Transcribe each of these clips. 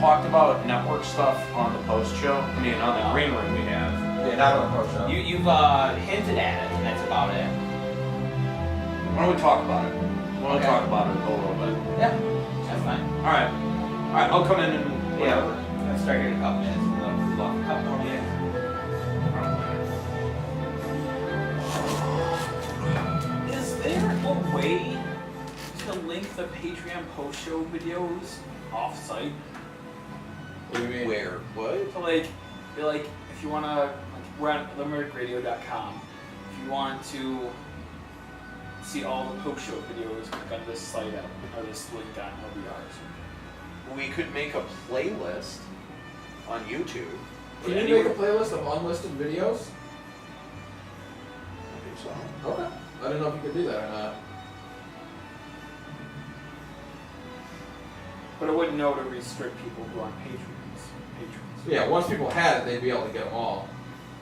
talked about network stuff on the post show? I mean, on the green room we have. Yeah, not on the post show. You've hinted at it, and that's about it. Why don't we talk about it? Why don't we talk about it a little bit? Yeah, that's fine. Alright. Alright, I'll come in and whatever. I'll start here in a couple minutes. A couple more minutes. Is there a way to link the Patreon post-show videos off-site? What do you mean? Where? What? So if you wanna, we're on limerickradio.com. If you want to see all the post-show videos, click on this site or this link on LBRs. We could make a playlist on YouTube. Can you make a playlist of unlisted videos? I think so. Okay. I didn't know if you could do that or not. But I wouldn't know to restrict people who aren't patrons. Yeah, once people had it, they'd be able to get them all.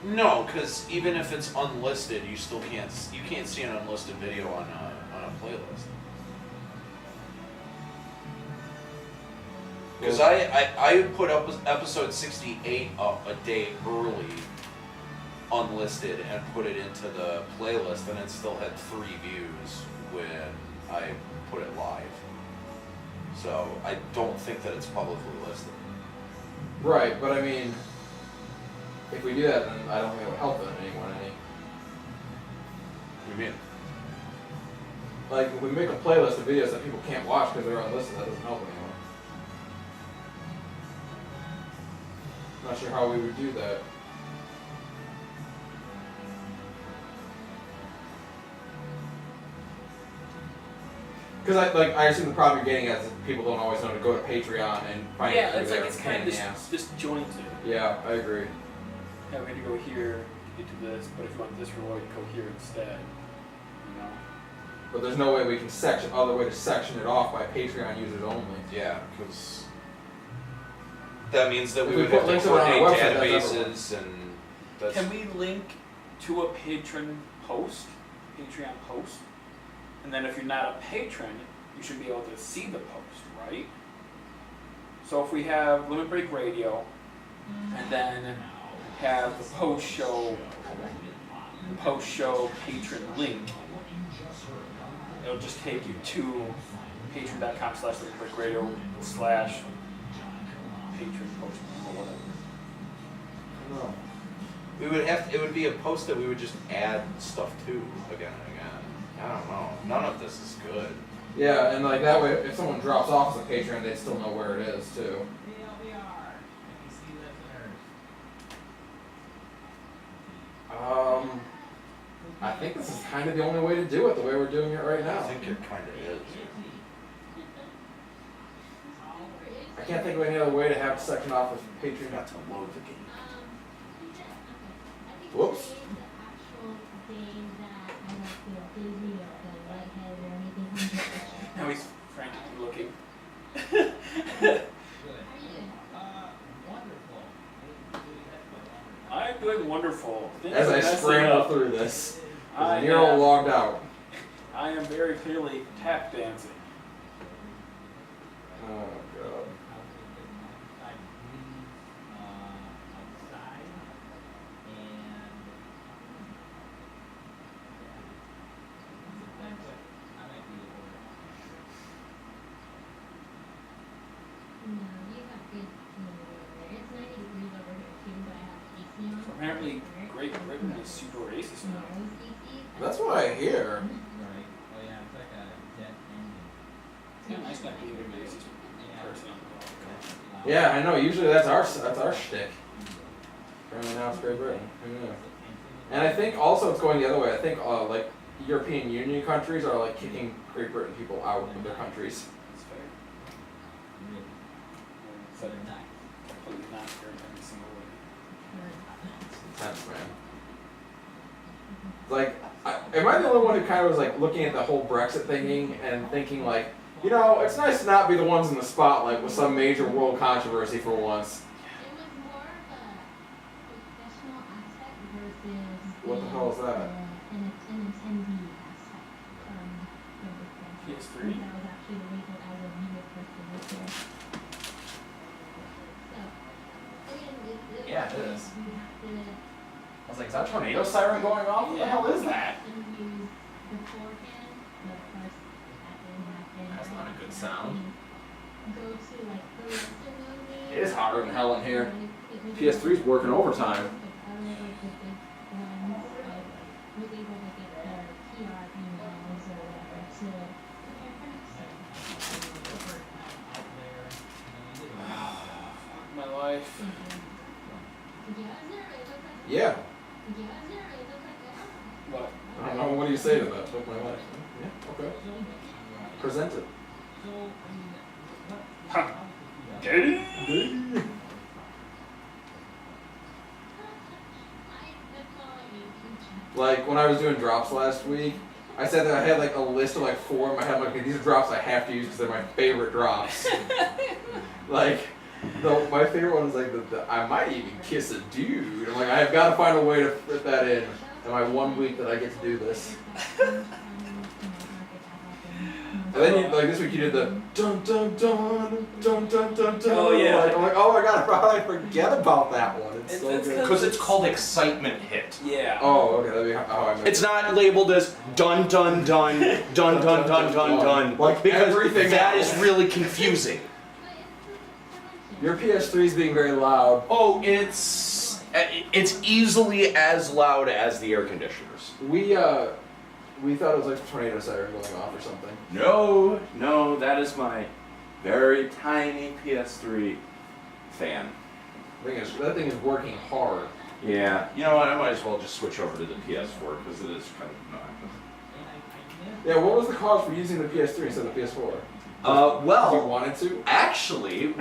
No, because even if it's unlisted, you still can't see an unlisted video on a playlist. Because I put up episode 68 up a day early, unlisted, and put it into the playlist, and it still had 3 views when I put it live. So I don't think that it's publicly listed. Right, but I mean, if we do that, then I don't think it would help anyone any. What do you mean? Like, if we make a playlist of videos that people can't watch because they're unlisted, that doesn't help anyone. Not sure how we would do that. Because I assume the problem you're getting at is that people don't always know to go to Patreon and find it. Yeah, it's like it's kind of disjointed. Yeah, I agree. Yeah, we had to go here to get to this, but if you want this reward, go here instead. You know. But there's no way we can other way to section it off by Patreon users only. Yeah, because that means that If we we would put have to links on our coordinate website, that's databases and that's... Can we link to a patron post, Patreon post? And then if you're not a patron, you should be able to see the post, right? So if we have Limit Break Radio, and then have the post-show patron link, it'll just take you to patreon.com/limitbreakradio/patron post or whatever. No. We would have it would be a post that we would just add stuff to again and again. I don't know. None of this is good. Yeah, and like that way, if someone drops off as a Patreon, they still know where it is too. I think this is kind of the only way to do it, the way we're doing it right now. I think it kind of is. I can't think of any other way to have a section off of Patreon. Got to load the game. Whoops. Now he's frantically looking. I'm doing wonderful. As I scramble through this, I Aniero am- logged out. I am very clearly tap dancing. Oh god. So apparently, Great Britain is super racist now. That's what I hear. Yeah, nice not being a racist person. Yeah, I know. Usually that's our shtick. Apparently now it's Great Britain. Who knew? And I think also it's going the other way. I think like European Union countries are like kicking Great Britain people out of their countries. That's fair. So completely not fair in every single way. It's intense, man. Like, am I the only one who kind of was like looking at the whole Brexit thinking and thinking like, you know, it's nice to not be the ones in the spotlight with some major world controversy for once. What the hell is that? PS3. I was like, is that a tornado siren going off? What the hell is that? That's not a good sound. It is hotter than hell in here. PS3's working overtime. My life. Yeah. What? I don't know. What do you say to that? Fuck my life. Yeah. Okay. Present it. Huh. Gay? Like when I was doing drops last week, I said that I had like a list of like 4 in my head. I'm like, okay, these are drops I have to use because they're my favorite drops. Like, my favorite one is like the I might even kiss a dude. I'm like, I have got to find a way to fit that in my 1 week that I get to do this. And then you, like this week you did the dun dun dun dun dun dun dun. Oh, yeah. Like, I'm like, oh my god, I forget about that one. It's so It's good. Because it's called excitement hit. Yeah. Oh, okay, that'd be how I meant It's not labeled as dun dun dun dun dun dun dun dun. Like because everything that else. is really confusing. Your PS3's being very loud. Oh, it's easily as loud as the air conditioners. We thought it was like a tornado siren going off or something. No, that is my very tiny PS3 fan. That thing is working hard. Yeah, you know what? I might as well just switch over to the PS4 because it is kind of annoying. Yeah, what was the cause for using the PS3 instead of the PS4? You Well, wanted to? actually,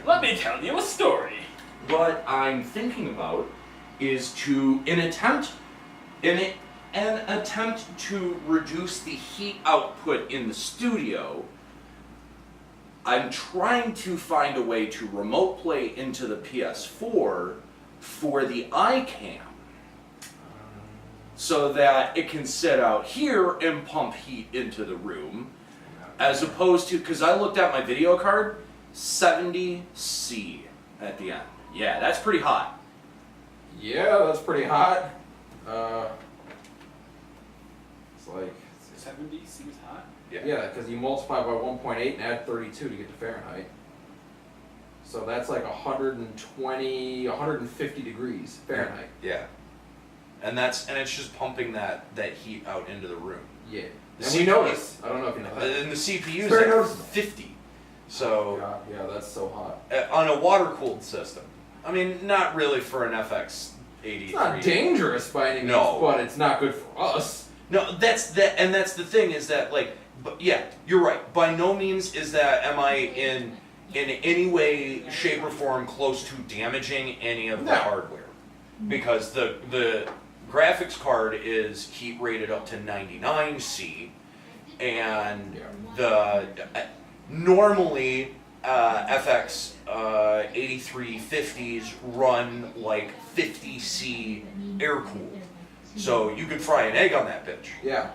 Let me tell you a story. what I'm thinking about is to an attempt to reduce the heat output in the studio. I'm trying to find a way to remote play into the PS4 for the iCam so that it can sit out here and pump heat into the room, as opposed to, because I looked at my video card, 70C at the end. Yeah, that's pretty hot. Yeah, that's pretty hot. It's like 70 seems hot. yeah, because you multiply by 1.8 and add 32 to get to Fahrenheit. So that's like 120, 150 degrees Fahrenheit. Yeah. And it's just pumping that heat out into the room. Yeah. The And we CPU notice. I don't know if you know that. And the CPU It's very is at noticeable. 50. So Yeah, that's so hot. on a water cooled system. I mean, not really for an FX 83. It's not dangerous by any means, No. but it's not good for us. No, that's the thing is that but yeah, you're right. By no means is that am I in any way, shape, or form close to damaging any of the No. hardware, because the graphics card is heat rated up to 99C, and the normally FX 8350s run like 50C air cooled, so you could fry an egg on that bitch. Yeah.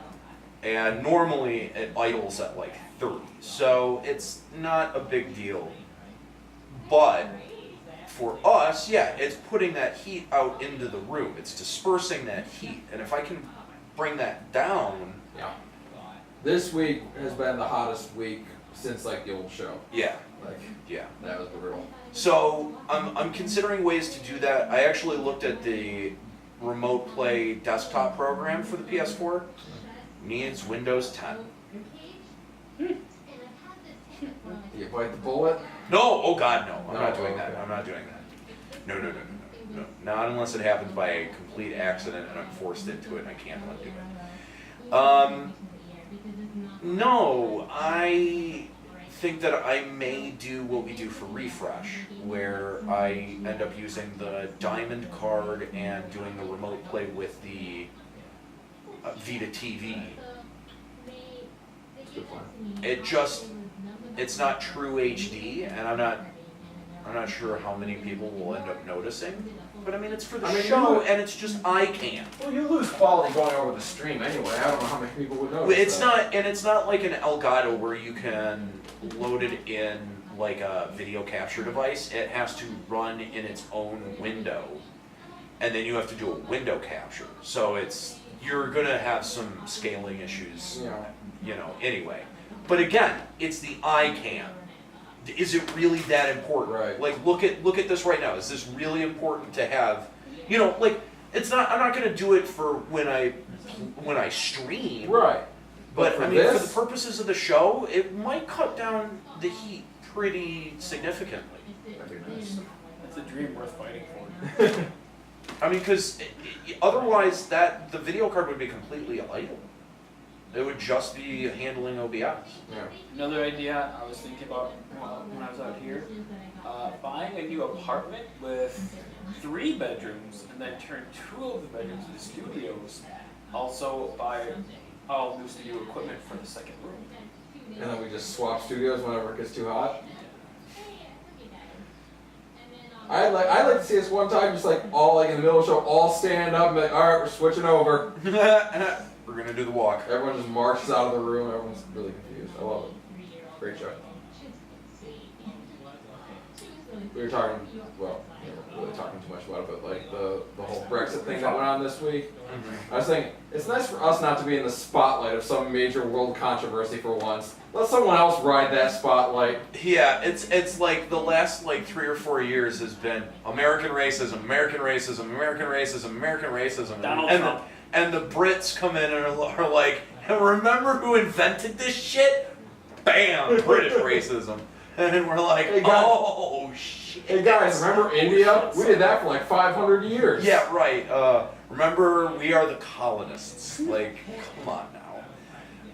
And normally it idles at like 30, so it's not a big deal. But for us, yeah, it's putting that heat out into the room. It's dispersing that heat, and if I can bring that down, Yeah. This week has been the hottest week since like the old show. yeah, Like yeah. that was brutal. So I'm considering ways to do that. I actually looked at the remote play desktop program for the PS4. Needs Windows 10. You bite the bullet. No, oh God, no. I'm No, not doing that. okay. I'm not doing that. No. Not unless it happens by a complete accident and I'm forced into it and I can't undo it. No, I think that I may do what we do for Refresh, where I end up using the Diamond card and doing the remote play with the Vita TV. It's a good plan. It's not true HD, and I'm not sure how many people will end up noticing. But I mean, it's for the show, and it's just eye can. Well, you lose quality going over the stream anyway. I don't know how many people would notice. It's that. it's not like an Elgato where you can load it in like a video capture device. It has to run in its own window, and then you have to do a window capture. So you're gonna have some scaling issues, anyway. But again, it's the eye cam. Is it really that important? Right. Like, look at this right now. Is this really important to have? It's not. I'm not gonna do it for when I stream. Right. But for for this? the purposes of the show, it might cut down the heat pretty significantly. That'd be nice. It's a dream worth fighting for. I mean, because otherwise the video card would be completely idle. It would just be handling OBS. Yeah. Another idea I was thinking about when I was out here, buying a new apartment with 3 bedrooms and then turn 2 of the bedrooms into studios. Also buy all new studio equipment for the second room. And then we just swap studios whenever it gets too hot. I'd like to see us one time just like all like in the middle of the show, all stand up and be like, all right, we're switching over. We're gonna do the walk. Everyone just marches out of the room. Everyone's really confused. I love it. Great show. We were talking, well, we weren't really talking too much about it, but like the whole Brexit thing that went on this week. I was thinking, it's nice for us not to be in the spotlight of some major world controversy for once. Let someone else ride that spotlight. Yeah, it's like the last 3 or 4 years has been American racism, American racism, American racism, American racism. Donald and Trump. And the Brits come in and are like, remember who invented this shit? Bam, British racism. And we're like, Hey, guys. oh shit. Hey guys, remember India? We did that for like 500 years. Yeah, right. Remember, we are the colonists. Like, come on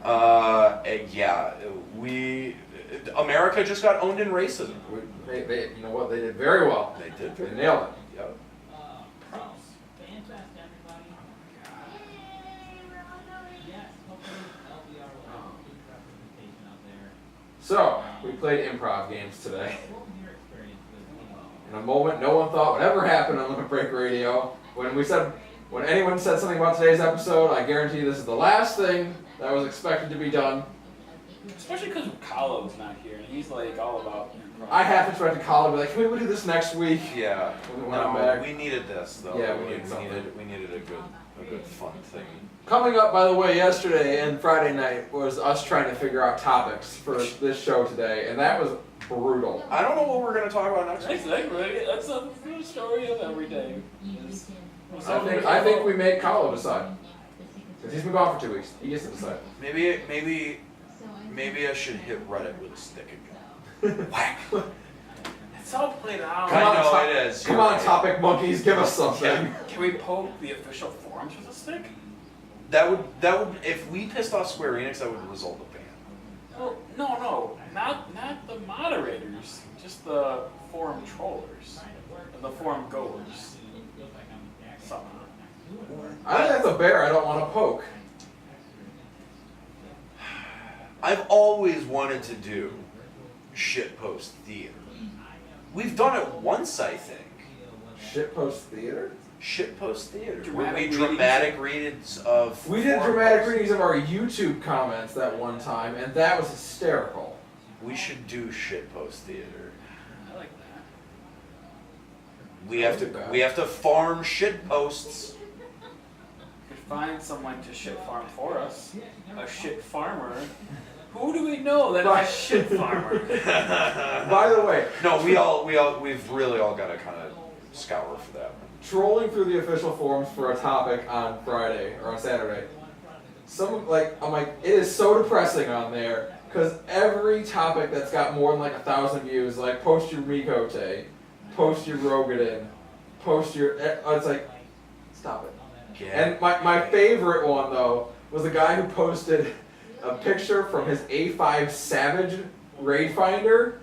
now. Yeah, America just got owned in racism. They, you know what? They did very well. They did. They nailed it. Yep. So, we played improv games today. In a moment no one thought would ever happen on Limit Break Radio. When anyone said something about today's episode, I guarantee this is the last thing that was expected to be done. Especially because Kahlo's not here, and he's like all about improv. I half expected Colin to be like, can we do this next week? Yeah. When I'm back. We needed this though. Yeah, we needed something. We needed a good fun thing. Coming up, by the way, yesterday and Friday night was us trying to figure out topics for this show today, and that was brutal. I don't know what we're gonna talk about next week. Exactly. That's the story of every day. I think we make Kahlo decide. Because he's been gone for 2 weeks. He gets to decide. Maybe I should hit Reddit with a stick again. Whack. It's all played out. Come on, I know top- it is. Come You're on, right. topic monkeys, give us something. Can we poke the official forums with a stick? That would if we pissed off Square Enix, that would result in ban. Well, no, not the moderators, just the forum trollers, and the forum goers. Somehow. I think that's a bear I don't want to poke. I've always wanted to do shitpost theater. We've done it once, I think. Shitpost theater? Shitpost theater. Dramatic Dramatic readings of. We did forum dramatic posts. readings of our YouTube comments that one time, and that was hysterical. We should do shitpost theater. I like that. We have to farm shitposts. We could find someone to shit farm for us. A shit farmer. Who do we know that is a shit farmer? By the way, No, we've really all got to kind of scour for that one. trolling through the official forums for a topic on Friday or on Saturday. I'm like, it is so depressing on there because every topic that's got more than 1,000 views, like post your Mikote, post your Rogadin, post your, it's like, stop it. Yeah. And my favorite one though was a guy who posted a picture from his A5 Savage raid finder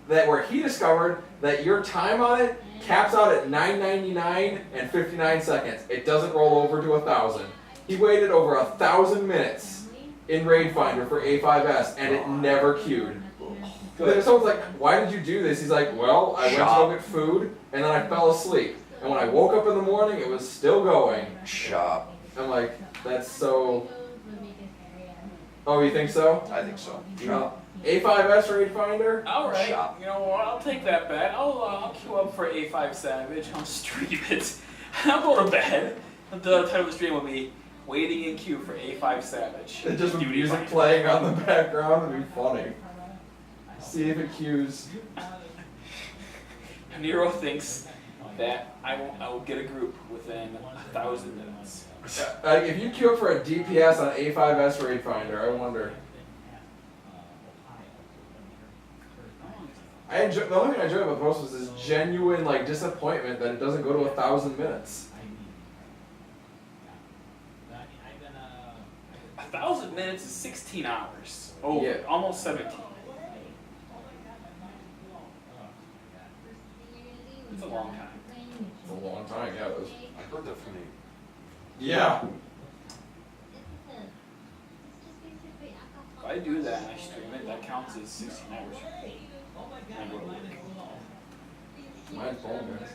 where he discovered that your time on it caps out at 9:99 and 59 seconds. It doesn't roll over to 1,000. He waited over 1,000 minutes in raid finder for A5S and it never queued. Then someone's like, why did you do this? He's like, well, I went to go get food and then I fell asleep. And when I woke up in the morning, it was still going. Shop. I'm like, that's so... Oh, you think so? I think so. You know, A5S raid finder? All right. Shop. You know what? I'll take that bet. I'll queue up for A5 Savage. I'll stream it. I'll go to bed. The title of the stream will be "Waiting in Queue for A5 Savage." And just with Duty music Fighter. playing on the background would be funny. See if it cues. Aniero thinks that I will get a group within 1,000 minutes. If you queue up for a DPS on A5S Raid Finder, I wonder. The only thing I enjoy about the post was this genuine like disappointment that it doesn't go to 1,000 minutes. 1,000 minutes is 16 hours. Oh, Yeah. almost 17. It's a long time. It's a long time, yeah. It was. I heard that from you. Yeah. If I do that and I stream it, that counts as 16 hours. And I go to work. Mine's phone, guys.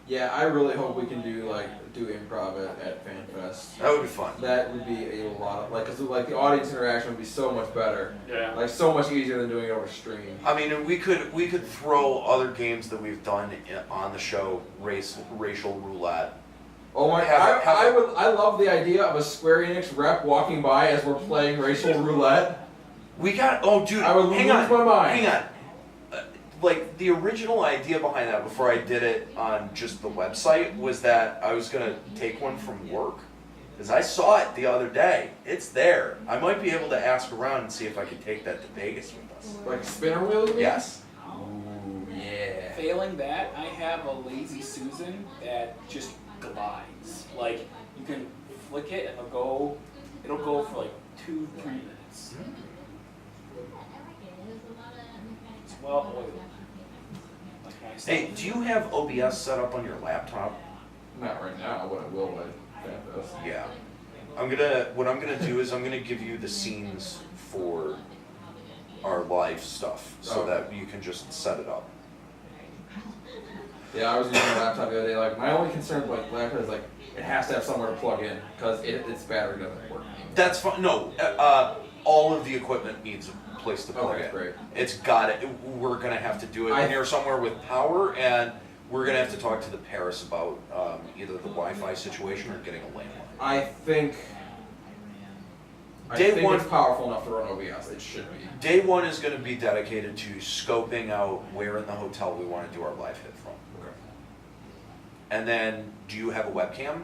Yeah, I really hope we can do improv at FanFest. That would be fun. That would be a lot of cause the audience interaction would be so much better. Yeah. Like so much easier than doing it over stream. I mean, and we could throw other games that we've done on the show, racial roulette. Oh my! I love the idea of a Square Enix rep walking by as we're playing racial roulette. We got dude. I would hang lose on, my mind. Hang on. Like the original idea behind that, before I did it on just the website, was that I was gonna take one from work, because I saw it the other day. It's there. I might be able to ask around and see if I can take that to Vegas with us. Like spinner wheel, you mean? Yes. Ooh, yeah. Failing that, I have a Lazy Susan that just glides. Like you can flick it and it'll go for like 2-3 minutes. It's well oiled. Like nice. Hey, do you have OBS set up on your laptop? Not right now, but I will by FanFest. Yeah. What I'm gonna do is I'm gonna give you the scenes for our live stuff, so that you can just set it up. Yeah, I was using my laptop the other day. Like my only concern with like laptop is like it has to have somewhere to plug in because its battery doesn't work. That's fine. No, all of the equipment needs a place to plug Okay, in. great. It's got it. We're gonna have to do it near somewhere with power, and we're gonna have to talk to the Paris about either the Wi-Fi situation or getting a landline. I think Day one- it's powerful enough to run OBS. It should be. Day one is going to be dedicated to scoping out where in the hotel we want to do our live hit from. Okay. And then, do you have a webcam?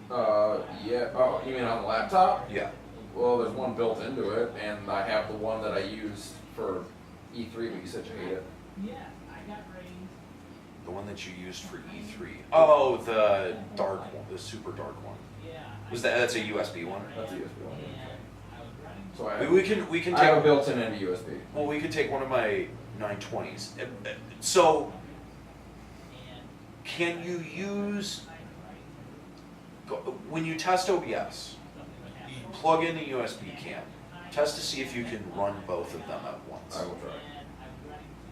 Yeah. Oh, you mean on the laptop? Yeah. Well, there's one built into it, and I have the one that I used for E3, but you said you hate it. The one that you used for E3. Oh, the dark one, the super dark one. That's a USB one? That's a USB one. So We can I have a take. built-in and a USB. Well, we could take one of my 920s. So, can you use when you test OBS? You plug in the USB cam. Test to see if you can run both of them at once. I will try.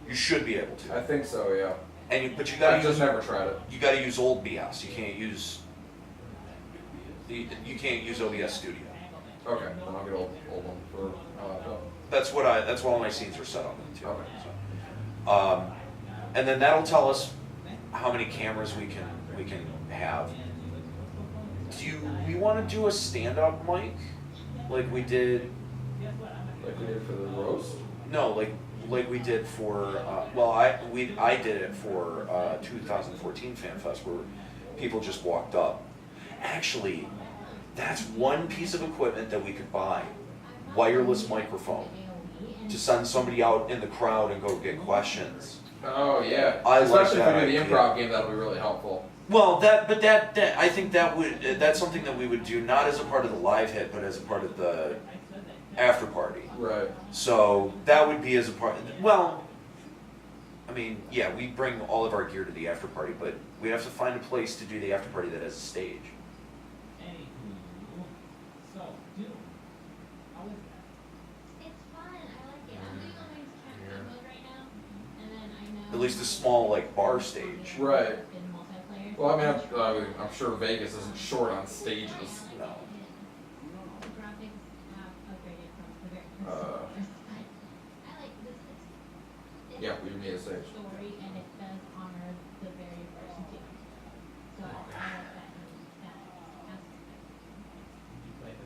You should be able I to. think so, yeah. But you gotta I've just never tried it. You gotta use old BS. You can't use OBS Studio. Okay, then I'll get old one for That's what all my scenes are set up into. Okay. So, and then that'll tell us how many cameras we can have. Do we want to do a stand-up mic like we did? like we did for the roast. No, like we did for I did it for 2014 FanFest where people just walked up. Actually, that's one piece of equipment that we could buy. Wireless microphone. To send somebody out in the crowd and go get questions. Oh yeah. I like Especially that if we do the idea. improv game, that'll be really helpful. Well, I think that's something that we would do not as a part of the live hit, but as a part of the after party. Right. So that would be as a part. Well, I mean, yeah, we bring all of our gear to the after party, but we have to find a place to do the after party that has a stage. At least a small bar stage. Right. Well, I mean, I'm sure Vegas isn't short on stages. No. Yeah, we need a stage. Story, and it does honor the very first two. So I like that aspect.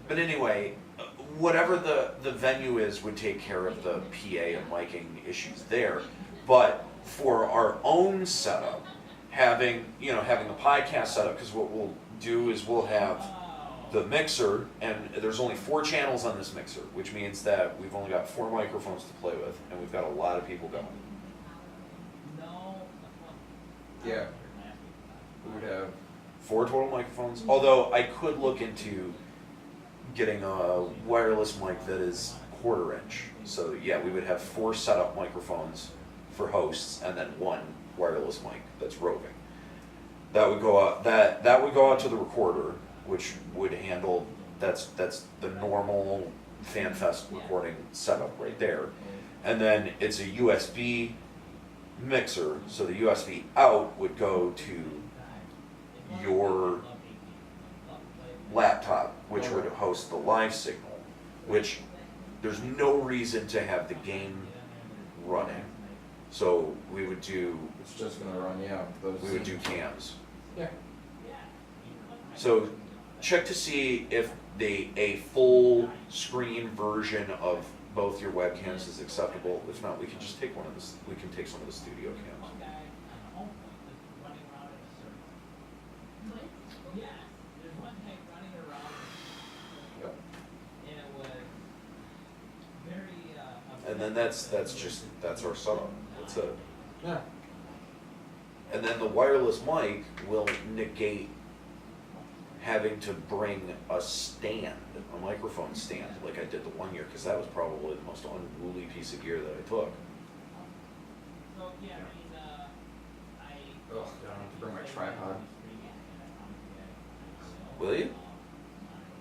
But anyway, whatever the venue is would take care of the PA and miking issues there. But for our own setup, having the podcast setup, because what we'll do is we'll have the mixer, and there's only 4 channels on this mixer, which means that we've only got 4 microphones to play with, and we've got a lot of people going. Yeah. We would have 4 total microphones, although I could look into getting a wireless mic that is 1/4 inch. So yeah, we would have 4 setup microphones for hosts, and then 1 wireless mic that's roving. That would go out. That would go out to the recorder, which would handle. That's the normal FanFest recording setup right there, and then it's a USB mixer. So the USB out would go to your laptop, which would host the live signal, which there's no reason to have the game running. So we would do it's just gonna run, yeah. Those we would do cams. Yeah. So check to see if a full screen version of both your webcams is acceptable. If not, we can just take we can take some of the studio cams. Yep. And then that's our setup. That's it. Yeah. And then the wireless mic will negate having to bring a stand, a microphone stand, like I did the one year, because that was probably the most unruly piece of gear that I took. Oh, I don't have to bring my tripod. Will you?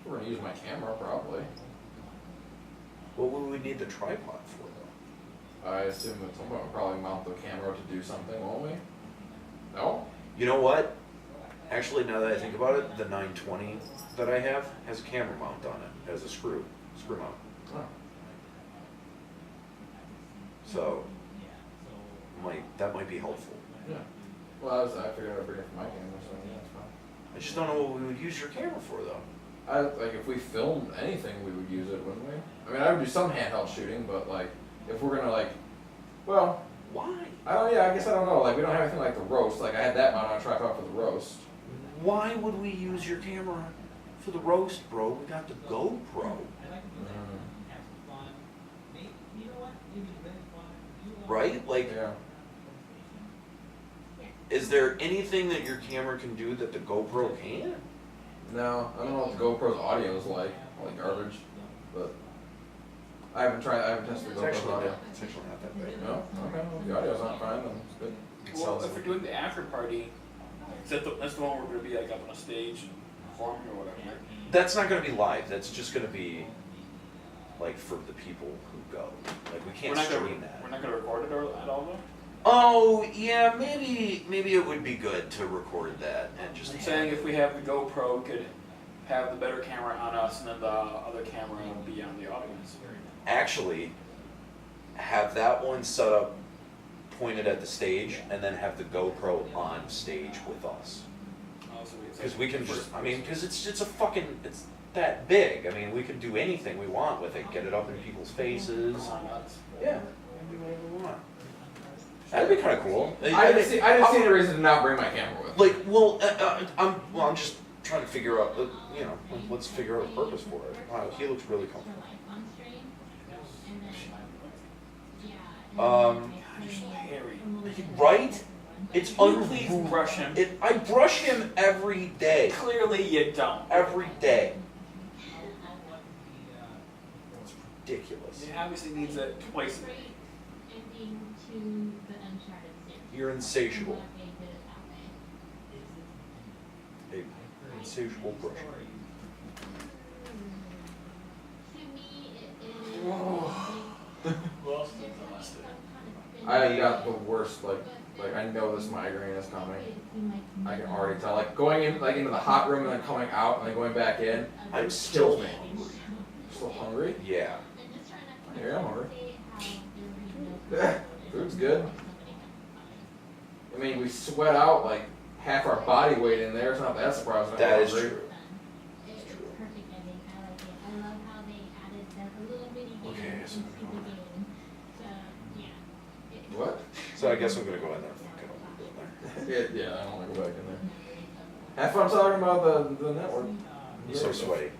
We're gonna use my camera probably. What would we need the tripod for, though? I assume that someone will probably mount the camera to do something, won't we? No? You know what? Actually, now that I think about it, the 920 that I have has a camera mount on it, as a screw mount. Oh. So, that might be helpful. Yeah. Well, I figured I'd bring it for my camera, so yeah, that's fine. I just don't know what we would use your camera for, though. Like if we filmed anything, we would use it, wouldn't we? I mean, I would do some handheld shooting, but like, if we're gonna well, Why? I guess I don't know. Like, we don't have anything like the roast. Like, I had that mounted on a tripod for the roast. Why would we use your camera for the roast, bro? We got the GoPro. Right? Like, Yeah. is there anything that your camera can do that the GoPro can't? No, I don't know what the GoPro's audio is like. Like garbage, but I haven't tested the It's GoPro's actually audio. not that bad. No, okay. Well, if the audio's not fine, then it's good. Well, if we're doing the after party, that's the one where we're gonna be like up on a stage and performing or whatever. That's not going to be live. That's just going to be like for the people who go. Like, we can't stream that. We're not gonna record it at all though. Oh yeah, maybe it would be good to record that and just. I'm saying if we have the GoPro, we could have the better camera on us and then the other camera be on the audience. Actually, have that one set up, pointed at the stage, and then have the GoPro on stage with us. Because we can just, because it's that big. I mean, we can do anything we want with it. Get it up in people's faces. Yeah, we can do whatever we want. That'd be kind of cool. I didn't see any reason to not bring my camera with. Like, I'm just trying to figure out, let's figure out a purpose for it. Wow, he looks really comfortable. Right? It's Please unruly. brush him. I brush him every day. Clearly you don't. Every day. It's ridiculous. He obviously needs it twice a day. You're insatiable. A insatiable brusher. I got the worst, like I know this migraine is coming. I can already tell. Like going in, into the hot room and then coming out and then going back in. I'm still me. hungry. Still hungry? Yeah. Yeah, I'm hungry. Yeah, food's good. I mean, we sweat out like half our body weight in there. It's not that surprising. That is hungry. true. It's perfect ending. I like it. I love how they added that little mini game Okay, so into the game. So yeah. What? So I guess I'm gonna go in there. Fuck it, I'm gonna go in there. Yeah, I don't want to go back in there. Have fun talking about the network. I'm so sweaty.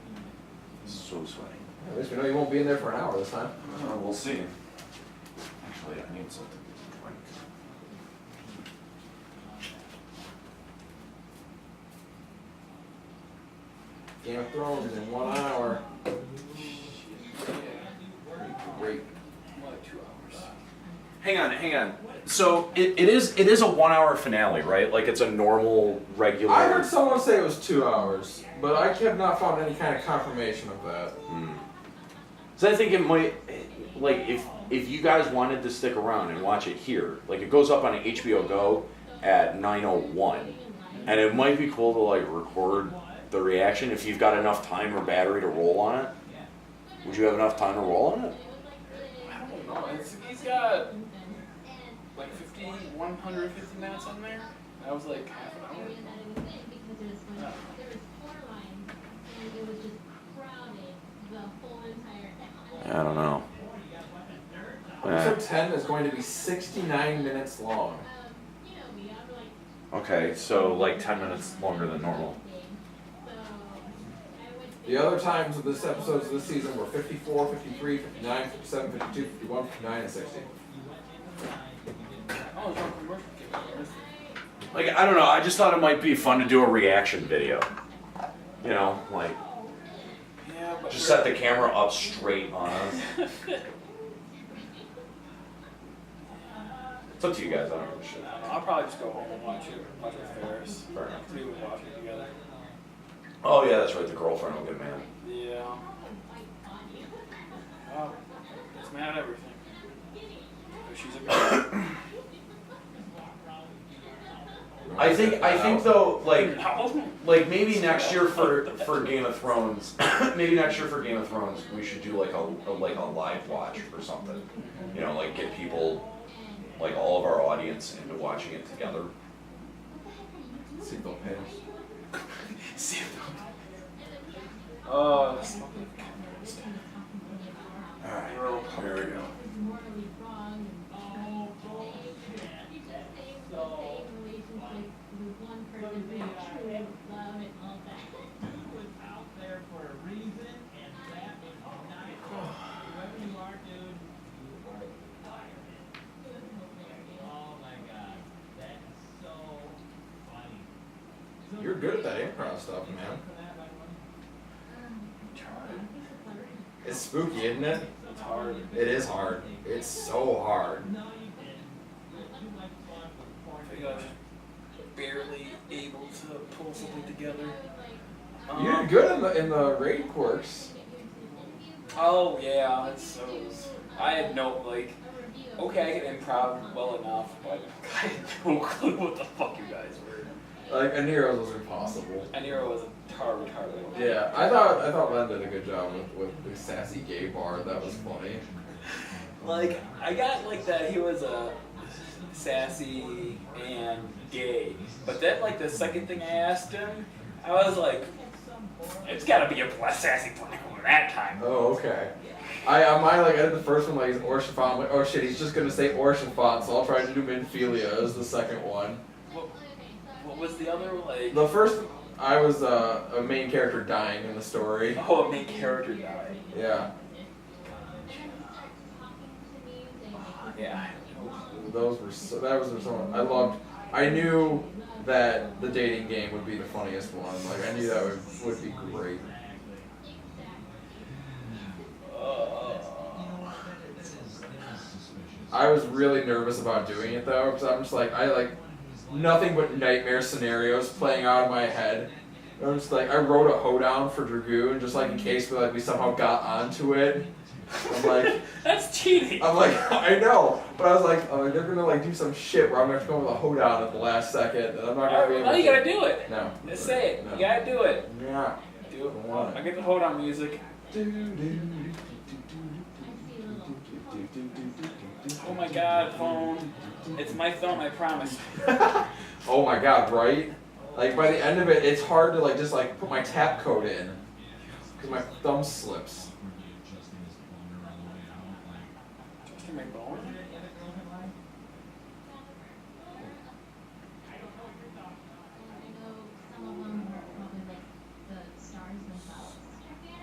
So sweaty. At least we know you won't be in there for an hour this time. We'll see. Actually, I need something to drink. Game of Thrones in 1 hour. Great. More like 2 hours. Hang on. So it is a 1 hour finale, right? Like it's a normal, regular. I heard someone say it was 2 hours, but I have not found any kind of confirmation of that. So I think it might, like, if you guys wanted to stick around and watch it here, like it goes up on HBO Go at 9:01, and it might be cool to like record the reaction if you've got enough time or battery to roll on it. Would you have enough time to roll on it? I don't know. He's got like 150 minutes on there. That was like half an hour. I don't know. Episode 10 is going to be 69 minutes long. Okay, so like 10 minutes longer than normal. The other times of this episodes this season were 54, 53, 59, 57, 52, 51, 59, and 60. Oh, it's on commercial. Like, I don't know, I just thought it might be fun to do a reaction video. You know, like, Yeah, but just set the camera up straight on us. It's up to you guys, I don't give a shit. I'll probably just go home and watch it with Ferris. Fair enough. We would watch it together. Oh yeah, that's right, the girlfriend will get mad. Yeah. Wow. It's mad at everything. But she's a girl. I think though, like maybe next year for Game of Thrones, maybe next year for Game of Thrones, we should do like a live watch or something. You know, like get people, like all of our audience into watching it together. See if they'll pay us. See if oh, that's not Alright, here we go. You're good at that improv stuff, man. It's spooky, isn't it? It's hard. It is hard. It's so hard. I feel like barely able to pull something together. You did good in the raid quirks. Oh yeah, it's so. I had no like. Okay, I can improv well enough, but I had no clue what the fuck you guys were. Like Aniero's was impossible. Aniero was a retarded. Yeah, I thought Len did a good job with the sassy gay bard. That was funny. Like I got like that he was a sassy and gay, but then like the second thing I asked him, I was like, it's gotta be a sassy black woman that time. Oh, okay. I did the first one like he's Orshafon. I'm like, oh shit, he's just gonna say Orshafon, so I'll try to do Minfilia as the second one. What was the other like? The first, I was a main character dying in the story. Oh, a main character died. Yeah. Yeah. Those were so. I knew that the dating game would be the funniest one. Like I knew that would be great. I was really nervous about doing it though, because I'm just like nothing but nightmare scenarios playing out in my head. And I'm just like, I wrote a hoedown for Dragoon just like in case we somehow got onto it. I'm like, that's cheating. I'm like, I know, but I was like, oh, they're gonna like do some shit where I'm gonna have to go with a hoedown at the last second, and I'm not gonna be able No, to. you gotta do it. No. Just say it. No. You gotta do it. Yeah. Do it. Why? I get the hold on music. Oh my god, phone. It's my thumb, I promise. Oh my god, right? Like by the end of it, it's hard to like just like put my tap code in because my thumb slips. Adjusting my bone? I know some of them are probably like the stars themselves. So they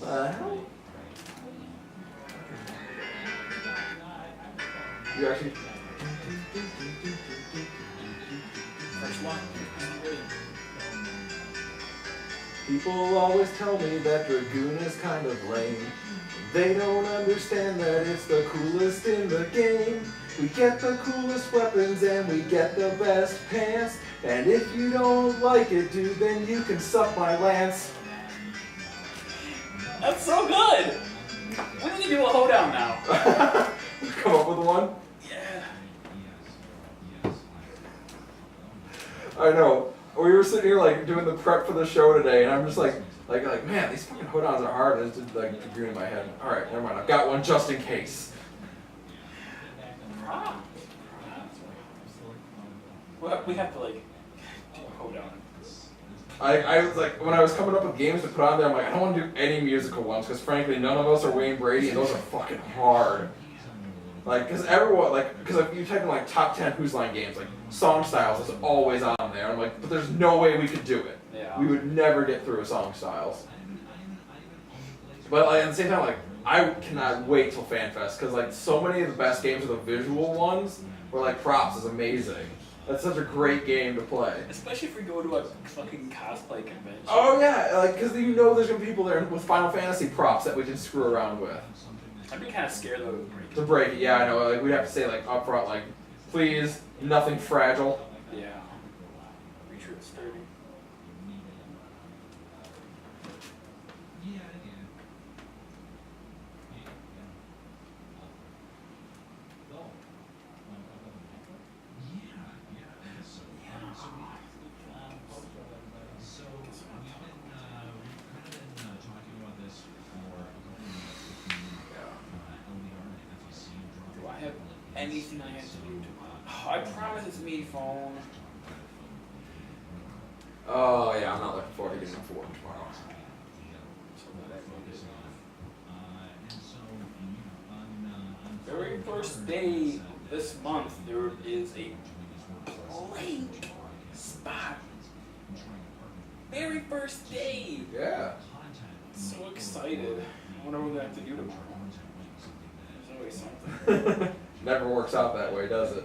are. Hell? You actually. First one. People always tell me that Dragoon is kind of lame. They don't understand that it's the coolest in the game. We get the coolest weapons and we get the best pants. And if you don't like it, dude, then you can suck my lance. That's so good! We need to do a hoedown now. Come up with one? Yeah. I know. We were sitting here like doing the prep for the show today, and I'm just like man, these fucking hoedowns are hard. And it's just like agreeing in my head. All right, never mind. I've got one just in case. Well, we have to like do a hoedown. I was like, when I was coming up with games to put on there, I'm like, I don't want to do any musical ones because frankly, none of us are Wayne Brady, and those are fucking hard. Like, because everyone, like, because if you type in like top 10 Who's Line games, like Song Styles is always on there. I'm like, but there's no way we could do it. Yeah. We would never get through a Song Styles. But like, at the same time, like, I cannot wait till FanFest because like so many of the best games are the visual ones. Where like Props is amazing. That's such a great game to play. Especially if we go to a fucking cosplay convention. Oh yeah, like because you know there's gonna be people there with Final Fantasy props that we can screw around with. I'd be kind of scared though to break To break it, yeah, I know. Like we'd have to say like up front, like, please, nothing fragile. Yeah. Make sure it's sturdy. Do I have anything I have to do tomorrow? Oh, I promise it's me, phone. Oh yeah, I'm not looking forward to getting up for work tomorrow. Very first day this month, there is a blank spot. Very first day. Yeah. So excited. I wonder what we're gonna have to do tomorrow. There's always something. Never works out that way, does it?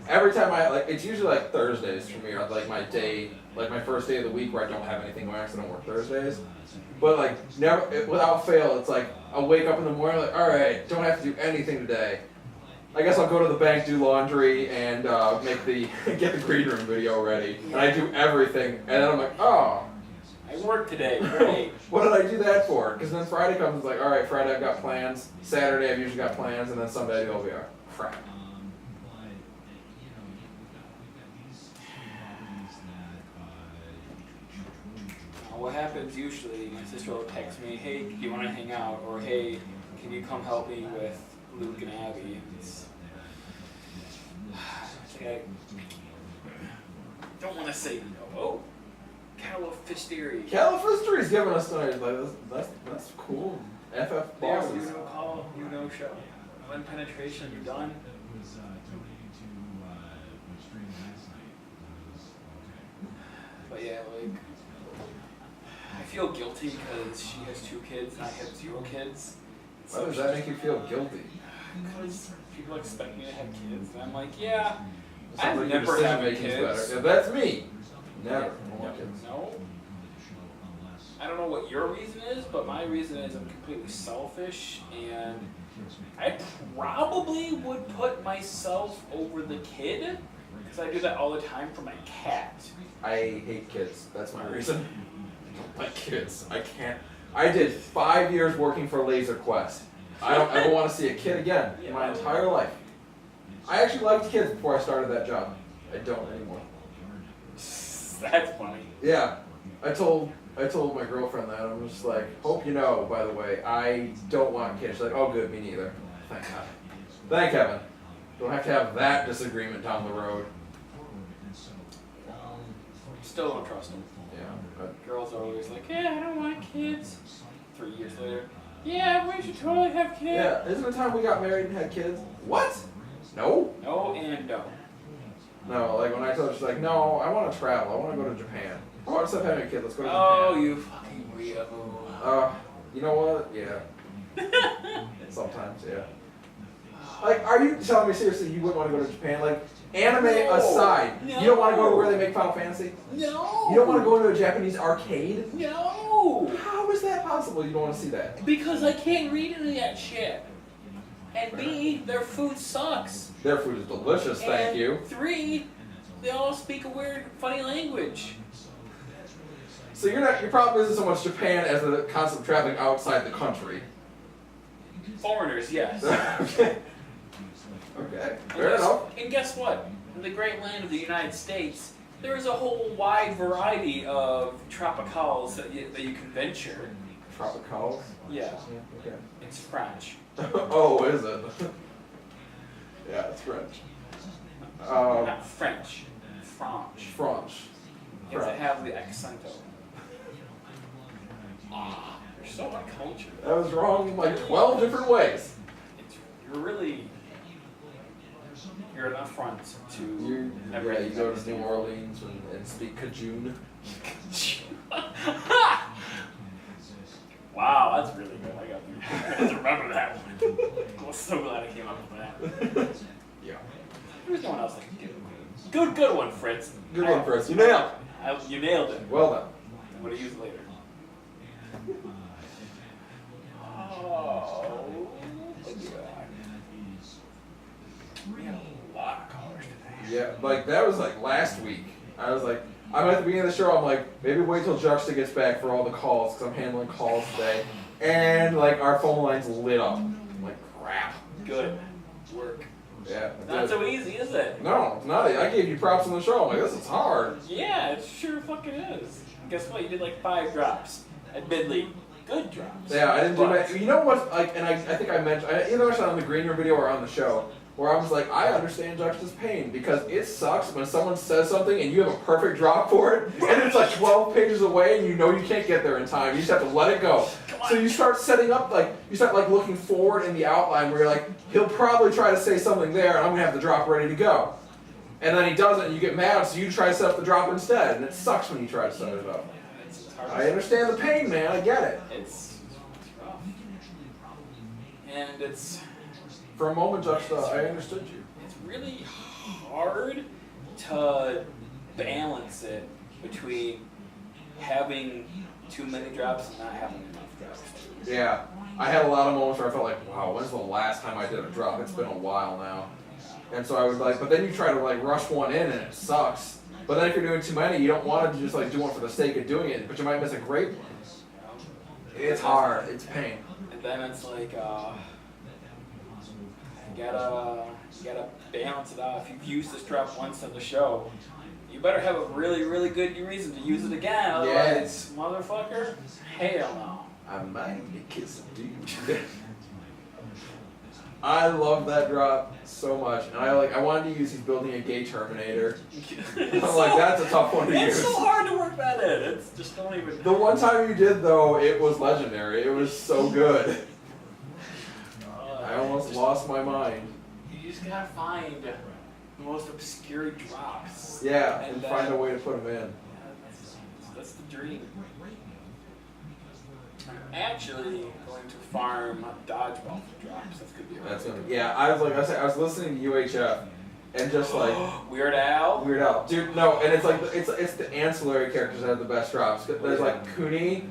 Every time I like, it's usually like Thursdays for me, or like my day, like my first day of the week where I don't have anything going, because I don't work Thursdays. But like never, without fail, it's like I'll wake up in the morning like, all right, don't have to do anything today. I guess I'll go to the bank, do laundry, and get the green room video ready. And I do everything, and then I'm like, oh. I work today. Great. What did I do that for? Because then Friday comes, it's like, all right, Friday I've got plans. Saturday I've usually got plans, and then Sunday I do OVR. Crap. What happens usually, my sister will text me, hey, do you want to hang out? Or hey, can you come help me with Luke and Abby? It's like I don't want to say no. Oh, Califistery. Califistery's giving us tonight. Like, that's cool. FF Yeah, bosses. you know call, you know show. One penetration, you done? But yeah, like, I feel guilty because she has 2 kids and I have 0 kids. Why does that make you feel guilty? Because people expect me to have kids, and I'm like, yeah, Sounds I've like your never had decision-making's kids. better. Yeah, that's me. Never. I don't want kids. No. I don't know what your reason is, but my reason is I'm completely selfish, and I probably would put myself over the kid, because I do that all the time for my cat. I hate kids. That's my reason. I don't like kids. I can't. I did 5 years working for Laser Quest. I don't ever want to see a kid again in my entire life. I actually liked kids before I started that job. I don't anymore. That's funny. Yeah. I told I told my girlfriend that. I'm just like, hope you know, by the way, I don't want kids. She's like, oh, good, me neither. Thank God. Thank heaven. Don't have to have that disagreement down the road. Still don't trust them. Yeah. But Girls are always like, yeah, I don't want kids. 3 years later, yeah, we should totally have kids. yeah, isn't it time we got married and had kids? What? No? No and no. No, like when I told her, she's like, no, I want to travel. I want to go to Japan. I want to stop having a kid. Let's go to Oh, Japan. you fucking weirdo. You know what? Yeah. Sometimes, yeah. Like, are you telling me seriously you wouldn't want to go to Japan? Like, anime No. aside, you don't want to go to where they make Final Fantasy? No. You don't want to go to a Japanese arcade? No. How is that possible? You don't want to see that? Because I can't read any of that shit. And B, their food sucks. Their food is delicious, thank And you. 3, they all speak a weird, funny language. So your problem isn't so much Japan as the concept of traveling outside the country. Foreigners, yes. Okay. Okay. Fair enough. And guess what? In the great land of the United States, there is a whole wide variety of tropicals that you can venture. Tropicals? Yeah, Okay. it's French. Oh, is it? Yeah, it's French. Not French, French. French. You have to have the accento. Ah, you're so uncultured. That was wrong in like 12 different ways. You're an affront to You everything. go to New Orleans and speak Cajun. Wow, that's really good. I have to remember that one. I'm so glad I came up with that. Yeah. There's no one else that can do it. Good one, Fritz. Good one, Fritz. You nailed it. You nailed it. Well done. I'm gonna use it later. Oh, God. We had a lot of callers today. Yeah, like that was like last week. I was like, I'm at the beginning of the show. I'm like, maybe wait till Juxta gets back for all the calls because I'm handling calls today. And like our phone lines lit up. I'm like, crap. Good work. Yeah. Not so easy, is it? No, it's not. I gave you props on the show. I'm like, this is hard. Yeah, it sure fucking is. Guess what? You did like 5 drops. Admittedly, good drops. Yeah, I didn't do But- my. You know what? Like, and I think I mentioned either I mentioned on the Green Room video or on the show, where I was like, I understand Juxta's pain because it sucks when someone says something and you have a perfect drop for it, and it's like 12 pages away and you know you can't get there in time. You just have to let it go. So you start setting up you start looking forward in the outline where you're like, he'll probably try to say something there, and I'm gonna have the drop ready to go. And then he doesn't, and you get mad, so you try to set up the drop instead, and it sucks when you try to set it up. It's hard. I understand the pain, man. I get it. It's rough. And it's For a moment, Juxta, I understood you. really hard to balance it between having too many drops and not having enough drops. Yeah, I had a lot of moments where I felt like, wow, when's the last time I did a drop? It's been a while now. And so I would but then you try to rush one in and it sucks. But then if you're doing too many, you don't want to just do one for the sake of doing it, but you might miss a great one. It's hard, it's pain. And then it's like, you gotta balance it out. If you've used this drop once on the show, you better have a really, really good reason to use it again. Otherwise, motherfucker, hell no. I might be kissing dude. I love that drop so much, and I wanted to use he's building a gay Terminator. I'm like, that's a tough one to use. It's so hard to work that in. It's just don't even. The one time you did though, it was legendary. It was so good. I almost lost my mind. You just gotta find the most obscure drops. Yeah, and then- find a way to put them in. That's the dream. I'm actually going to farm dodgeball for drops. That's gonna be a That's really gonna, good yeah, I was listening to UHF, and just Weird Al. Weird Al, dude. No, and it's the ancillary characters that have the best drops. There's Cooney.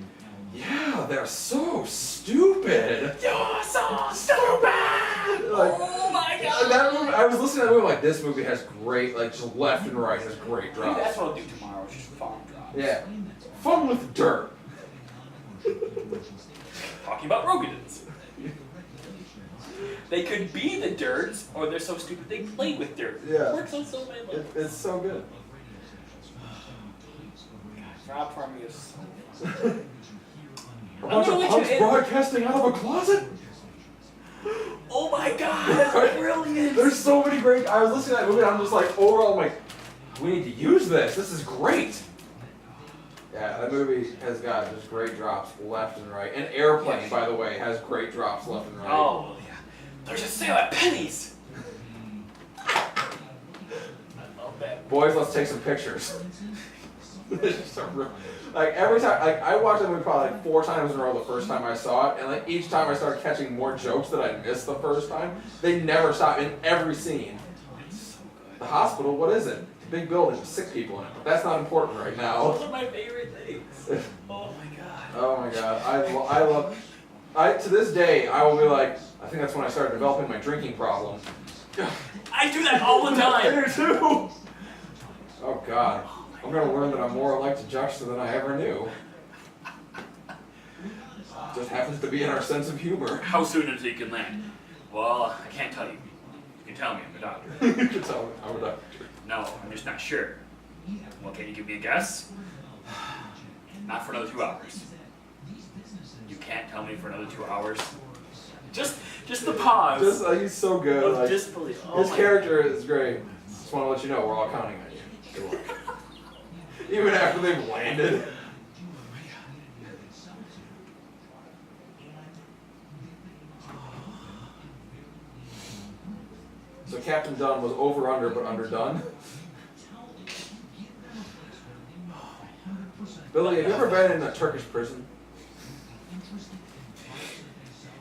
Yeah, they're so stupid. You're so stupid! Oh my god! That movie, I was listening to that movie like, this movie has great, just left and right has great Maybe drops. that's what I'll do tomorrow, just farm drops. Yeah. Fun with dirt. Talking about Rogans. They could be the dirts, or they're so stupid they play with dirt. Yeah. It works on so many levels. It's so good. God, drop farming is so fun. A bunch of punks broadcasting out of a closet? Oh my god, that's brilliant! There's so many great. I was listening to that movie and I'm just like, overall, I'm like, we need to use this. This is great. Yeah, that movie has got just great drops left and right. And Airplane, by the way, has great drops left and right. Oh, yeah. There's a sale at Penny's! I love that. Boys, let's take some pictures. It's just a real, like every time, like I watched that movie probably like 4 times in a row the first time I saw it, and like each time I started catching more jokes that I missed the first time. They never stop in every scene. It's so good. The hospital, what is it? It's a big building with 6 people in it, but that's not important right now. Those are my favorite things. Oh my god. Oh my god, I love, to this day, I will be like, I think that's when I started developing my drinking problem. I do that all the I time! do too! Oh god, I'm gonna learn that I'm more alike to Juxta than I ever knew. Just happens to be in our sense of humor. How soon until you can land? Well, I can't tell you. You can tell me, I'm a doctor. You can tell me I'm a doctor. No, I'm just not sure. Well, can you give me a guess? Not for another 2 hours. You can't tell me for another 2 hours? Just the pause. Just, he's so good. Of Like, disbelief. Oh his my character is great. Just want to let you know we're all counting on you. Good luck. Even after they've landed. So Captain Dunn was over under but underdone. Billy, have you ever been in a Turkish prison?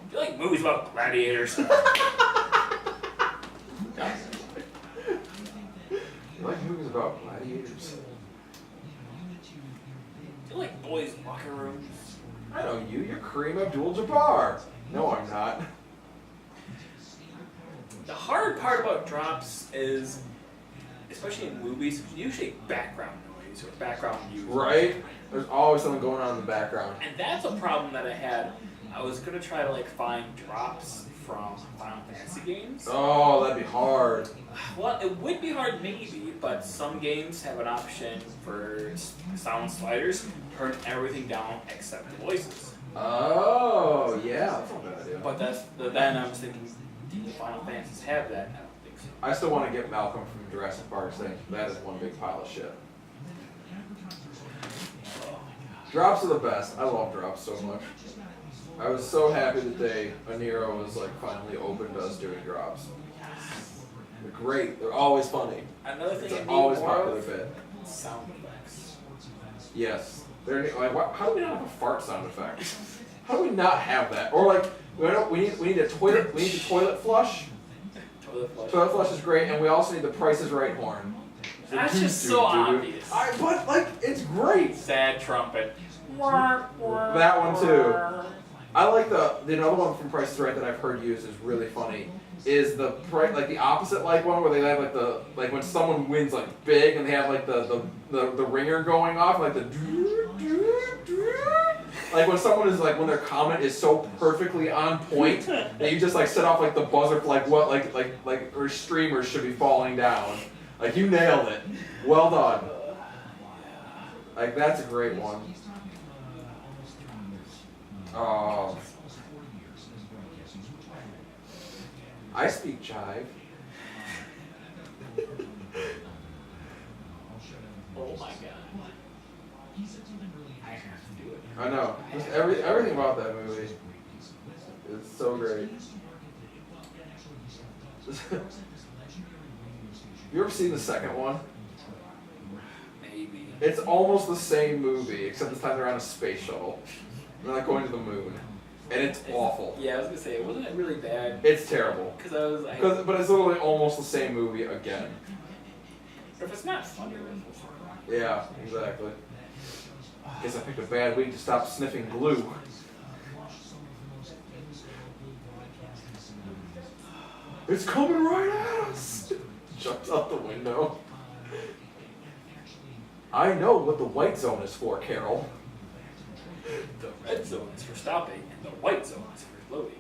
Do you like movies about gladiators? You like movies about gladiators? Do you like boys' locker rooms? I know you. You're Kareem Abdul-Jabbar. No, I'm not. The hard part about drops is, especially in movies, usually background noise or background music. Right? There's always something going on in the background. And that's a problem that I had. I was gonna try to like find drops from Final Fantasy games. Oh, that'd be hard. Well, it would be hard maybe, but some games have an option for sound sliders, turn everything down except the voices. Oh, yeah, that's not a bad idea. But then I was thinking, do the Final Fantasies have that? I don't think so. I still want to get Malcolm from Jurassic Park saying that is one big pile of shit. Drops are the best. I love drops so much. I was so happy the day Aniero was like finally open to us doing drops. They're great. They're always funny. Another thing It's I an need always more popular of, bit. sound effects. Yes. They're like, how do we not have a fart sound effect? How do we not have that? Or like, we need a toilet. We need a toilet flush. Toilet flush. Toilet flush is great, and we also need the Price is Right horn. That's just so obvious. But like, it's great. Sad trumpet. That one too. I like the another one from Price is Right that I've heard used is really funny. Is the like the opposite like one where they have like when someone wins like big and they have like the ringer going off like the like when someone is like when their comment is so perfectly on point that you just like set off like the buzzer for like what like or streamers should be falling down. Like you nailed it. Well done. Like that's a great one. I speak jive. Oh my god. I have to do it. I know. Just everything about that movie is so great. You ever seen the second one? Maybe. It's almost the same movie, except this time they're on a space shuttle. They're not going to the moon. And it's awful. Yeah, I was gonna say, wasn't it really bad? It's terrible. Because I was like, But it's literally almost the same movie again. if it's not funny, it's Yeah, exactly. Guess I picked a bad week to stop sniffing glue. It's coming right at us! Jumps out the window. I know what the white zone is for, Carol. the red zone is for stopping, and the white zone is for loading.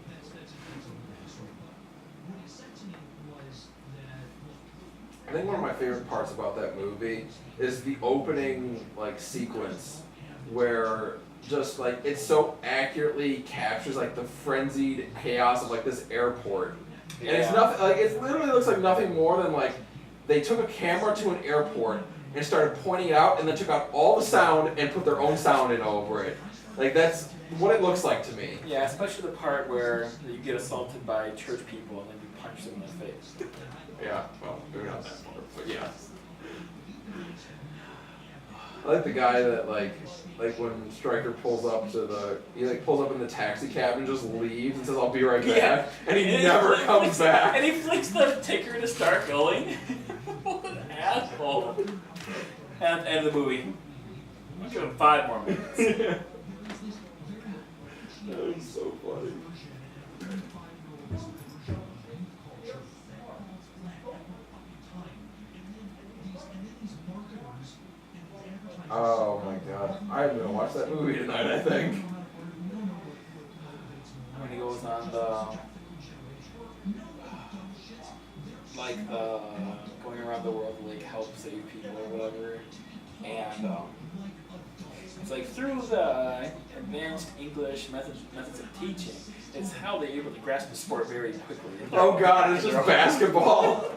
I think one of my favorite parts about that movie is the opening like sequence where just like it so accurately captures like the frenzied chaos of like this airport. And it's nothing like it literally looks like nothing more than like they took a camera to an airport and started pointing it out and then took out all the sound and put their own sound in over it. Like that's what it looks like to me. Yeah, especially the part where you get assaulted by church people and then you punch them in the face. Yeah, well, maybe not that part, but yeah. I like the guy that like when Stryker pulls up to he like pulls up in the taxi cab and just leaves and says I'll be right back, Yeah. and he never comes back. And he flicks the ticker to start going. What an asshole. And end of the movie. I'll give him 5 more minutes. That was so funny. Oh my god. I'm gonna watch that movie tonight, I think. When he goes on the going around the world to like help save people or whatever, and it's like through the advanced English methods of teaching, it's how they're able to grasp the sport very quickly. Oh god, it's just basketball.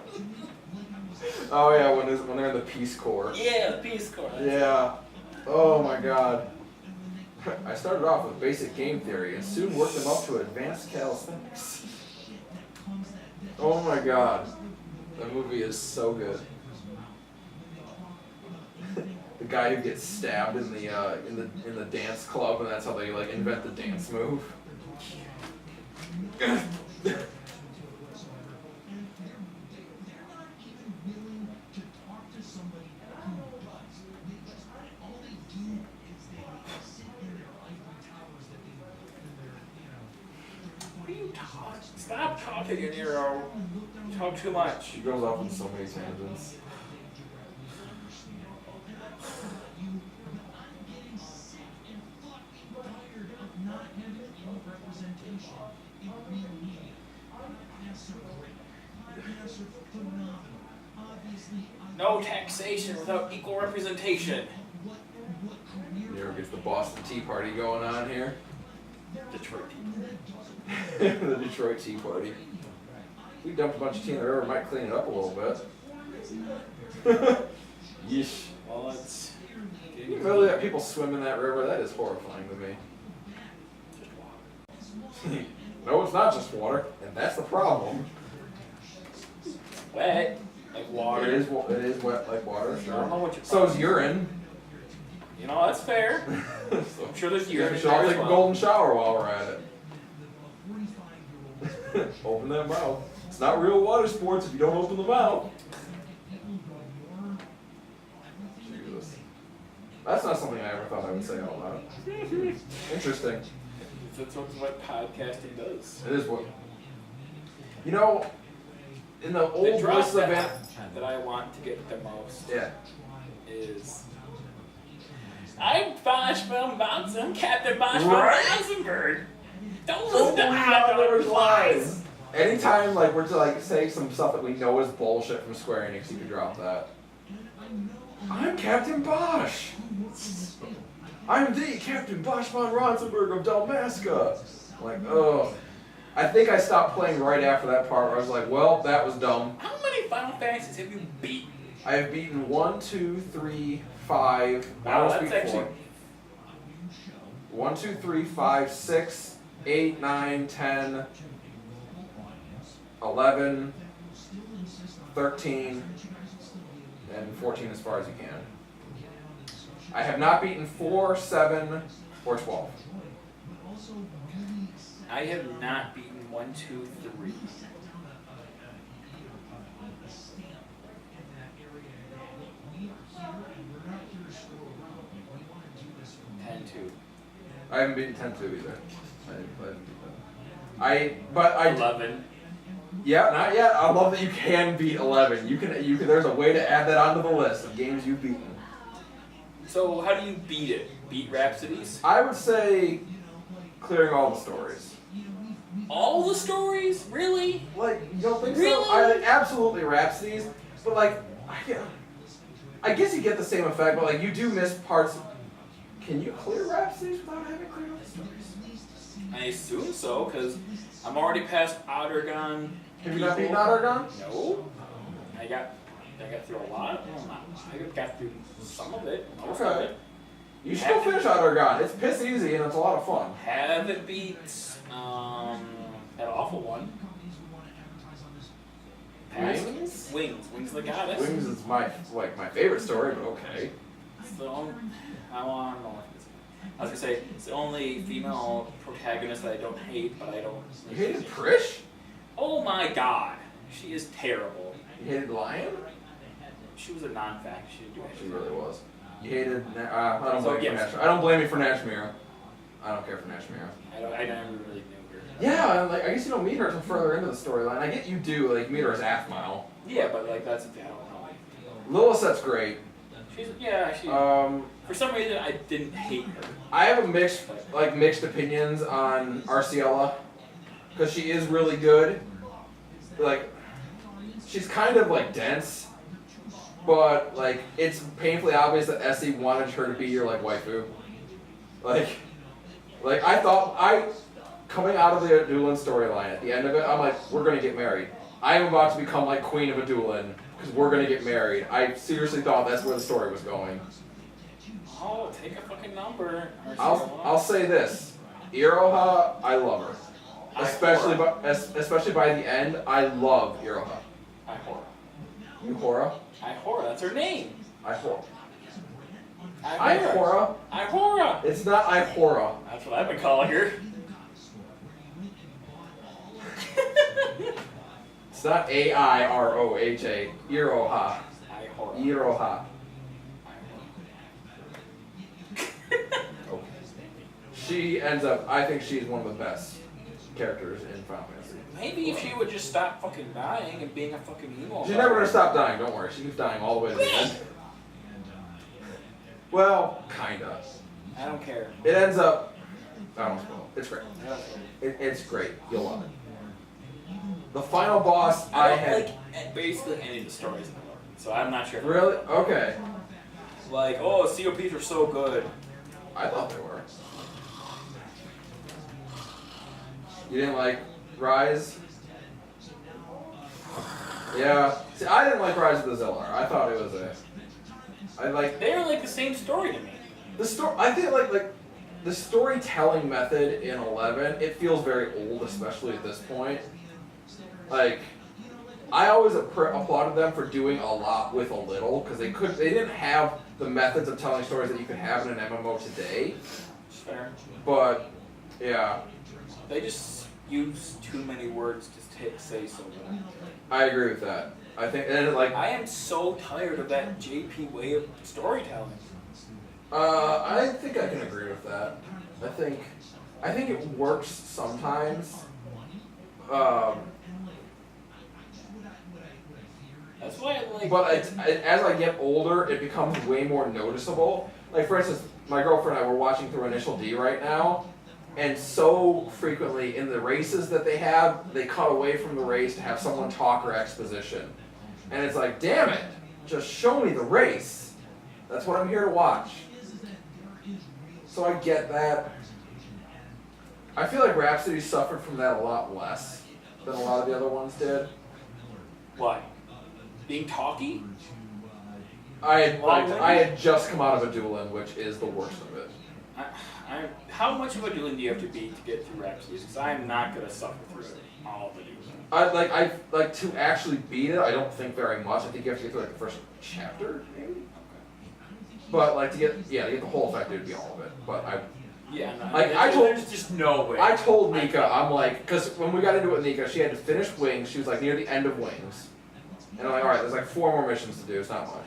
Oh yeah, when they're in the Peace Corps. Yeah, the Peace Corps. Yeah. Oh my god. I started off with basic game theory and soon worked them up to advanced calisthenics. Oh my god. That movie is so good. The guy who gets stabbed in the dance club, and that's how they like invent the dance move. Stop talking, Aniero. You talk too much. She goes off on so many tangents. No taxation without equal representation. Aniero gets the Boston Tea Party going on here. Detroit. The Detroit Tea Party. We dumped a bunch of tea in the river, might clean it up a little bit. Yeesh. Well, it's You really let people swim in that river? That is horrifying to me. No, it's not just water, and that's the problem. wet, like water. It is wet like water. I don't know what you're. So is urine. You know, that's fair. So I'm sure there's you urine. should all take a golden shower while we're at it. Open that mouth. It's not real water sports if you don't open the mouth. Jesus. That's not something I ever thought I would say out loud. Interesting. That's what podcasting does. It is what. You know, in the The old drop list of that I want to get the most yeah. is I'm Bosch from Bonson, Captain Bosch from Right. Rosenberg. Don't Oh listen to my hot God, there was dog lies. lies. Anytime like we're to like say some stuff that we know is bullshit from Square Enix, you can drop that. I'm Captain Bosch. I'm the Captain Bosch von Ronsenberg of Dalmasca. Like, oh. I think I stopped playing right after that part where I was like, well, that was dumb. How many Final Fantasies have you beaten? I have beaten 1, 2, 3, 5. Wow, I that's actually 1, 2, 3, 5, 6, 8, 9, 10, 11, 13, and 14 as far as you can. I have not beaten 4, 7, or 12. I have not beaten 1, 2, 3. I haven't beaten 10 2 either. I haven't beaten that. 11. Yeah, not yet. I love that you can beat 11. You can. There's a way to add that onto the list of games you've beaten. So how do you beat it? Beat Rhapsodies? I would say clearing all the stories. All the stories? Really? Like, you don't think Really? so? I absolutely Rhapsodies, but like, I guess you get the same effect, but like you do miss parts Can you clear Rhapsodies without having cleared all the stories? I assume so, because I'm already past Ottergon. Have you not beaten Ottergon? No. I got through a lot. Well, not. I got through some of it. Most of Okay. it. You should go finish Ottergon. It's piss easy and it's a lot of fun. Haven't beat that awful one. Wings? Wings of the Goddess. Wings is my favorite story, but okay. It's the only, I was gonna say it's the only female protagonist that I don't hate, but I don't. You hated Trish? Oh my God, she is terrible. You hated Lion? She was a non-fact. She didn't do She anything. really was. You hated. I don't So, blame you yes. for Nash. I don't blame you for Nashmira. I don't care for Nashmira. I never really knew her. Yeah, like I guess you don't meet her until further into the storyline. I get you do like meet her as Athmile. Yeah, but like that's I don't know. Lilith's great. She for some reason I didn't hate her. I have a mixed opinions on Arciella, because she is really good. Like, she's kind of like dense, but like it's painfully obvious that Essie wanted her to be your like waifu. Like I thought coming out of the Adulan storyline at the end of it, I'm like, we're gonna get married. I am about to become like Queen of Adulan because we're gonna get married. I seriously thought that's where the story was going. Oh, take a fucking number. I'll say this, Iroha, I love her, especially by the end. I love Iroha. Ihora. Ihora? Ihora, that's her name. Ihora. Ihora. Ihora. It's not Ihora. That's what I've been calling her. It's not Airoha. Iroha. Ihora. Iroha. She ends up, I think she's one of the best characters in Final Fantasy. Maybe if she would just stop fucking dying and being a fucking emo. She's never gonna stop dying, don't worry. She keeps dying all the way to the end. Well, kinda. I don't care. It ends up, I don't spoil it. It's great. It's great. You'll love it. The final boss I I don't had... like basically any of the stories in the lore, so I'm not sure. Really? Okay. Like, oh, COPs are so good. I thought they were. You didn't like Rise? Yeah. See, I didn't like Rise of the Zillar. I thought it was They're like the same story to me. the story. I think like the storytelling method in 11. It feels very old, especially at this point. Like, I always applauded them for doing a lot with a little, because they didn't have the methods of telling stories that you could have in an MMO today. Fair. But yeah, They just use too many words to say so little. I agree with that. I think, and like, I am so tired of that JP way of storytelling. I think I can agree with that. I think it works sometimes. That's why I like. But as I get older, it becomes way more noticeable. Like, for instance, my girlfriend and I were watching through Initial D right now, and so frequently in the races that they have, they cut away from the race to have someone talk or exposition. And it's like, damn it, just show me the race. That's what I'm here to watch. So I get that. I feel like Rhapsody suffered from that a lot less than a lot of the other ones did. Why? Being talky? I had just come out of a Dueling, which is the worst of it. How much of a dueling do you have to be to get through Rhapsodies? Because I'm not gonna suffer through all of the dueling. I like to actually beat it. I don't think very much. I think you have to get through like the first chapter, maybe. But like to get the whole effect, it would be all of it. But there's just no way. I told Nika, I'm like, because when we got into it with Nika, she had to finish Wings. She was like near the end of Wings, and I'm like, all right, there's like 4 more missions to do. It's not much.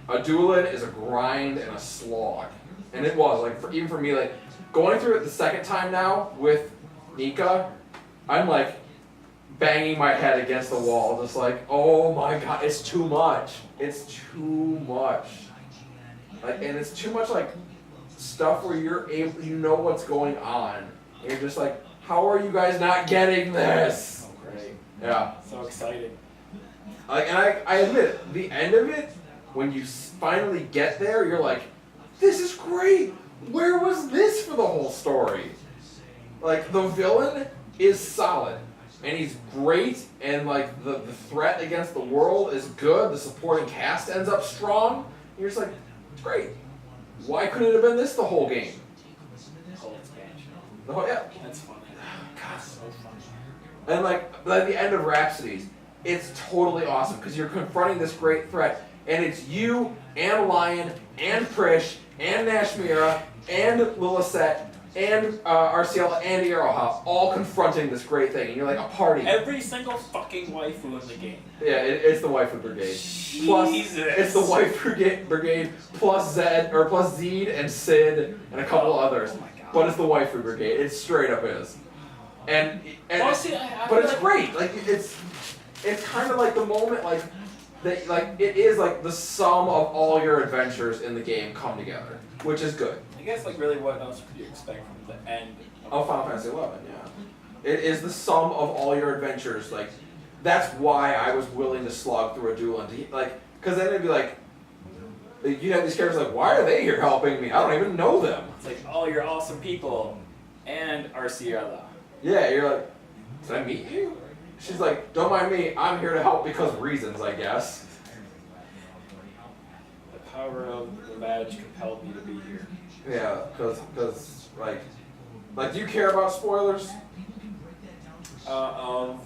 A dueling is a grind and a slog, and it was like even for me, like going through it the second time now with Nika, I'm like banging my head against the wall, just like, oh my god, it's too much. It's too much. Like, and it's too much like stuff where you know what's going on. And you're just like, how are you guys not getting this? Oh, great. Yeah. So excited. Like, and I admit it, the end of it, when you finally get there, you're like, this is great. where was this for the whole story? Like, the villain is solid, and he's great, and like the threat against the world is good, the supporting cast ends up strong, and you're just like, it's great. Why couldn't it have been this the whole game? Whole expansion. The whole, yeah. That's funny. God, so funny. And like the end of Rhapsodies, it's totally awesome because you're confronting this great threat, and it's you and Lion and Prish and Nashmira and Lilithset and RCL and Iroha all confronting this great thing, and you're like a party. Every single fucking waifu in the game. Yeah, it's the waifu brigade. Jesus. Plus, it's the waifu brigade plus Zed or plus Zed and Sid and a couple others. Oh my god. But it's the waifu brigade. It straight up is. And Well, see, I but feel it's like- great. Like it's kind of like the moment like that. Like it is like the sum of all your adventures in the game come together, which is good. I guess like really what else could you expect from the end Oh, Final Fantasy XI, yeah. It is the sum of all your adventures. Like, that's why I was willing to slog through a duel and like, because then it'd be like, you have these characters like, why are they here helping me? I don't even know them. It's like all your awesome people and Arciela. Yeah, you're like, did I meet you? She's like, don't mind me. I'm here to help because of reasons, I guess. The power of the badge compelled me to be here. Yeah, because like, do you care about spoilers of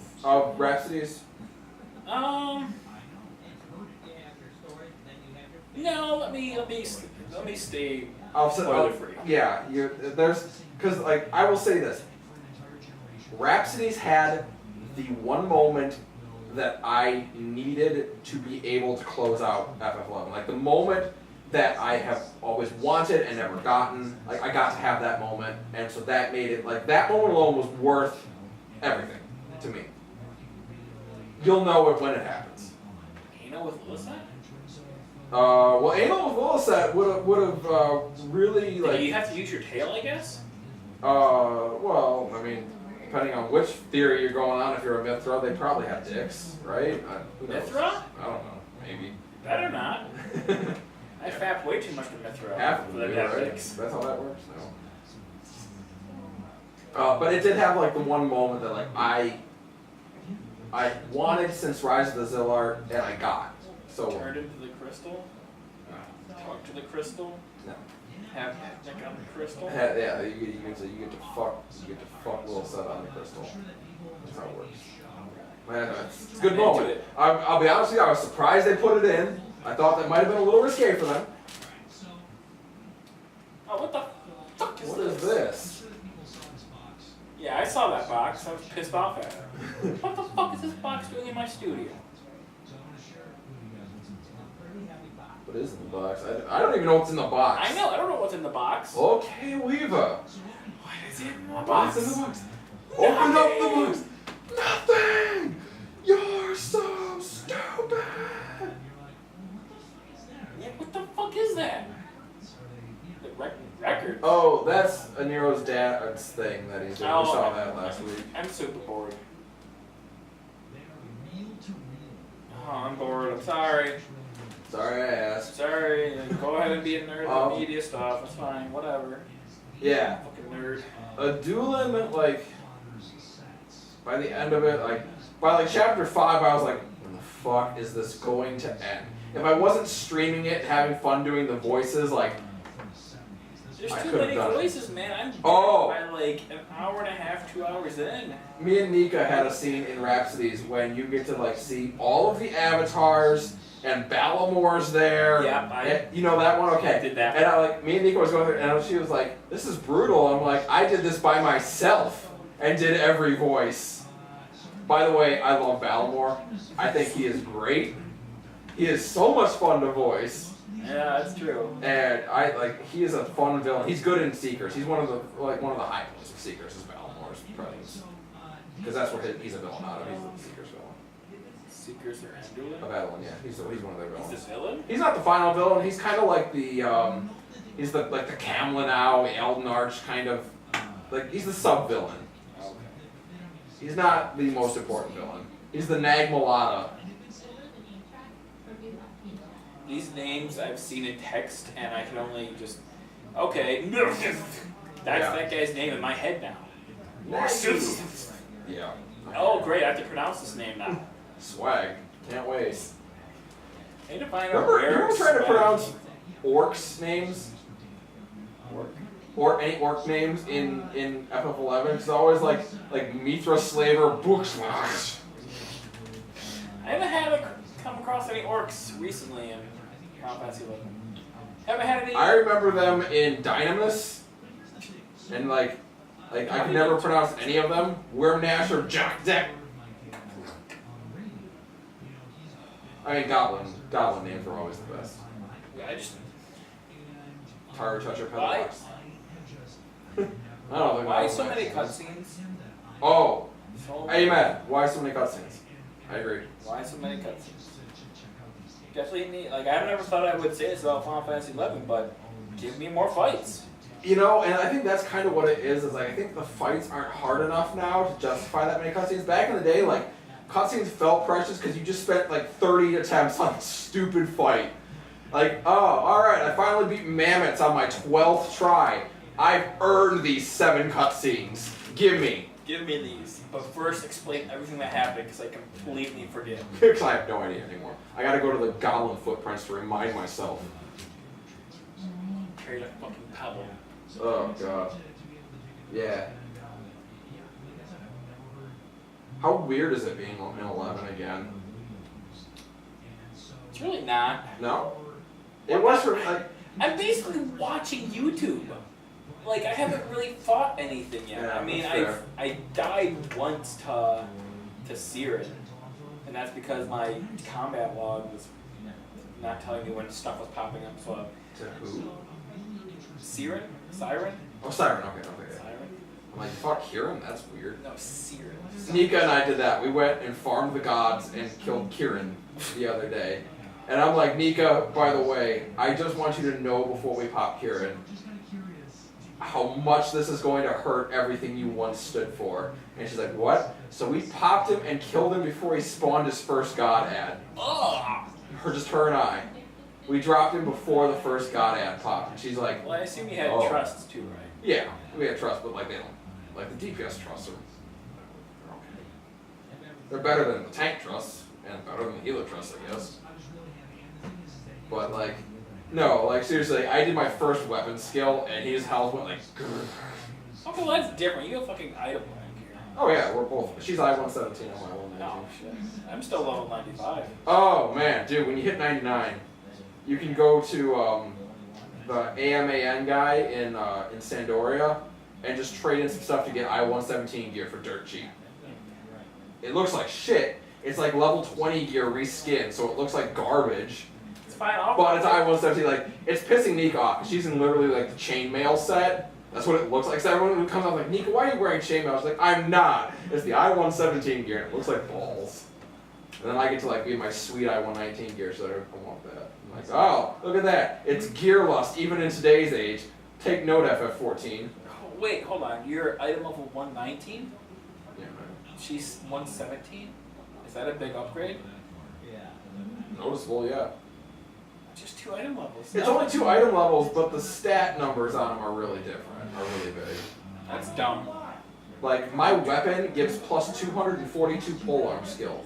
Rhapsodies? No, let me stay I'll say, spoiler free. Yeah, there's because like I will say this. Rhapsodies had the one moment that I needed to be able to close out FF11. Like the moment that I have always wanted and never gotten. Like I got to have that moment, and so that made it like that moment alone was worth everything to me. You'll know it when it happens. Anal with Lilithset? Well, Anal with Lilithset would have really like. You have to use your tail, I guess. Well, I mean, depending on which theory you're going on, if you're a Mithra, they probably have dicks, right? Who knows? Mithra? I don't know. Maybe. Better not. I fapped way too much to Mithra. Half of for them them do, to have right? dicks. That's how that works. No. But it did have like the one moment that like I wanted since Rise of the Zillar, and I got. So. Turned into the crystal. Talk to the crystal. No. Have Nick on the crystal. Yeah, you get to fuck little set on the crystal. That's how it works. Man, it's a good I'm moment. into it. I'll be honest with you, I was surprised they put it in. I thought that might have been a little risque for them. Oh, what the fuck is What this? is this? Yeah, I saw that box. I was pissed off at it. What the fuck is this box doing in my studio? What is in the box? I don't even know what's in the box. I know. I don't know what's in the box. Okay, Weaver. What is in the What's box? in the box? Open up the box. Nothing. You're so stupid. Yeah, what the fuck is that? The record. Oh, that's Aniero's dad's thing that he's doing. Oh, We saw okay. that last week. I'm super bored. Oh, I'm bored. I'm sorry. Sorry I asked. Sorry. Go ahead and be a nerd with media stuff. It's fine. Whatever. Yeah. Fucking nerd. A dueling, like, by the end of it, like, by like chapter 5, I was like, when the fuck is this going to end? If I wasn't streaming it, having fun doing the voices, like, There's I too could've many done it. voices, man. I'm dead Oh. by like an hour and a half, 2 hours in. me and Nika had a scene in Rhapsodies when you get to, like, see all of the avatars, and Balamore's there. Yep, You know that one? Okay. I did that. And I, like, me and Nika was going through, and she was like, this is brutal. I'm like, I did this by myself, and did every voice. By the way, I love Balamore. I think he is great. He is so much fun to voice. Yeah, that's true. And he is a fun villain. He's good in Seekers. He's one of the high points of Seekers is Balamore's presence. Because that's what he's a villain out of. He's the Seekers villain. Seekers are A Anduin. villain, yeah. He's one of their villains. He's the villain? He's not the final villain. He's kind of like the he's the Kamlanau, Elden Arch kind of, like he's the sub villain. Okay. He's not the most important villain. He's the Nagmalata. These names I've seen in text, and I can only just Okay. That's that guy's name in my head now. Yeah. Oh, great. I have to pronounce this name now. Swag. Can't wait. I need to find out Remember where trying to Swag- pronounce orcs' names? Orc. Or any orc names in FF11? It's always like Mithra Slaver Books. I haven't come across any orcs recently in Final Fantasy 11. Haven't had any. I remember them in Dynamis, and like I could never pronounce any of them. Wormnash or Jack Deck. I mean, Goblin names were always the best. Yeah, I just. Tar Toucher Why? Pedalox. I don't think Why that was so nice. many cutscenes? Oh, So amen. Why so many cutscenes? I agree. Why so many cutscenes? Definitely need. Like I never thought I would say this about Final Fantasy 11, but give me more fights. You know, and I think that's kind of what it is like, I think the fights aren't hard enough now to justify that many cutscenes. Back in the day, like, cutscenes felt precious because you just spent, like, 30 attempts on a stupid fight. Like, oh, alright, I finally beat Mammoths on my 12th try. I've earned these 7 cutscenes. Give me. Give me these. But first, explain everything that happened because I completely forget. Because I have no idea anymore. I gotta go to the Goblin footprints to remind myself. Carried a fucking pebble. Oh, God. Yeah. How weird is it being in 11 again? It's really not. No? It was for, like, I'm basically watching YouTube. Like, I haven't really fought anything yet. Yeah, I mean, that's fair. I died once to Siren, and that's because my combat log was not telling me when stuff was popping up. So, to who? Siren? Oh, Siren, okay. Siren? I'm like, fuck Kieran? That's weird. No, Siren. Nika and I did that. We went and farmed the gods and killed Kieran the other day. And I'm like, Nika, by the way, I just want you to know before we pop Kieran how much this is going to hurt everything you once stood for. And she's like, what? So we popped him and killed him before he spawned his first god ad. Ugh! Just her and I. We dropped him before the first god ad popped. And she's like, Well, I assume you had Oh. trusts too, right? yeah, we had trust, but like they don't. Like the DPS trusts are they're okay. They're better than the tank trusts, and better than the healer trusts, I guess. But like, no, like seriously, I did my first weapon skill, and his health went like. Grrr. Okay, well that's different. You have fucking item rank here. Oh yeah, we're both. She's I-117, I'm I-119. Oh shit. I'm still level 95. Oh man, dude, when you hit 99, you can go to the AMAN guy in Sandoria and just trade in some stuff to get I-117 gear for dirt cheap. It looks like shit. It's like level 20 gear reskin, so it looks like garbage. It's fine. I'll But it's I-117, like, it's pissing Nika off. She's in literally like the chainmail set. That's what it looks like. So everyone who comes out like, Nika, why are you wearing chainmail? I was like, I'm not. It's the I-117 gear, and it looks like balls. And then I get to like be in my sweet I-119 gear, so I want that. I'm like, oh, look at that. It's gear lust, even in today's age. Take note, FF14. Oh, wait, hold on. You're item level 119? Yeah, man. She's 117? Is that a big upgrade? Noticeable, yeah. Just 2 item levels. It's No. only 2 item levels, but the stat numbers on them are really different, are really big. That's dumb. Like, my weapon gives plus 242 polearm skill.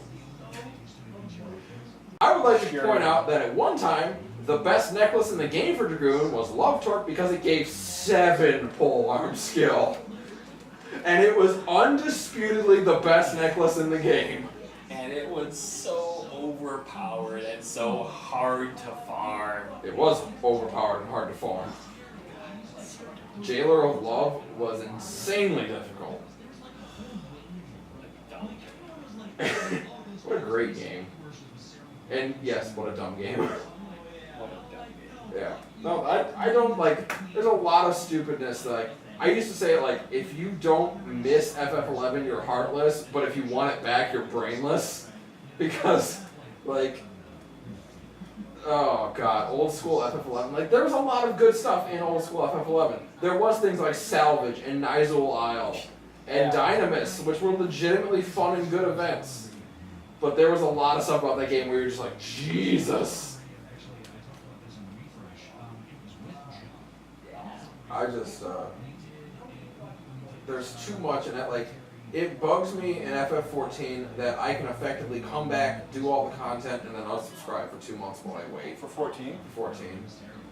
I would like to point out that at one time, the best necklace in the game for Dragoon was Love Torque because it gave 7 polearm skill. And it was undisputedly the best necklace in the game. And it was so overpowered and so hard to farm. It was overpowered and hard to farm. Jailer of Love was insanely difficult. What a great game. And yes, what a dumb game. What a dumb game. Yeah. No, I don't like, there's a lot of stupidness that like, I used to say like, if you don't miss FF11, you're heartless, but if you want it back, you're brainless. Because, like, oh god, old school FF11, like there was a lot of good stuff in old school FF11. There was things like Salvage and Nizul Isle and Dynamis, which were legitimately fun and good events. But there was a lot of stuff about that game where you're just like, Jesus. I just, there's too much in that, like, it bugs me in FF14 that I can effectively come back, do all the content, and then unsubscribe for 2 months while I wait. For 14? 14.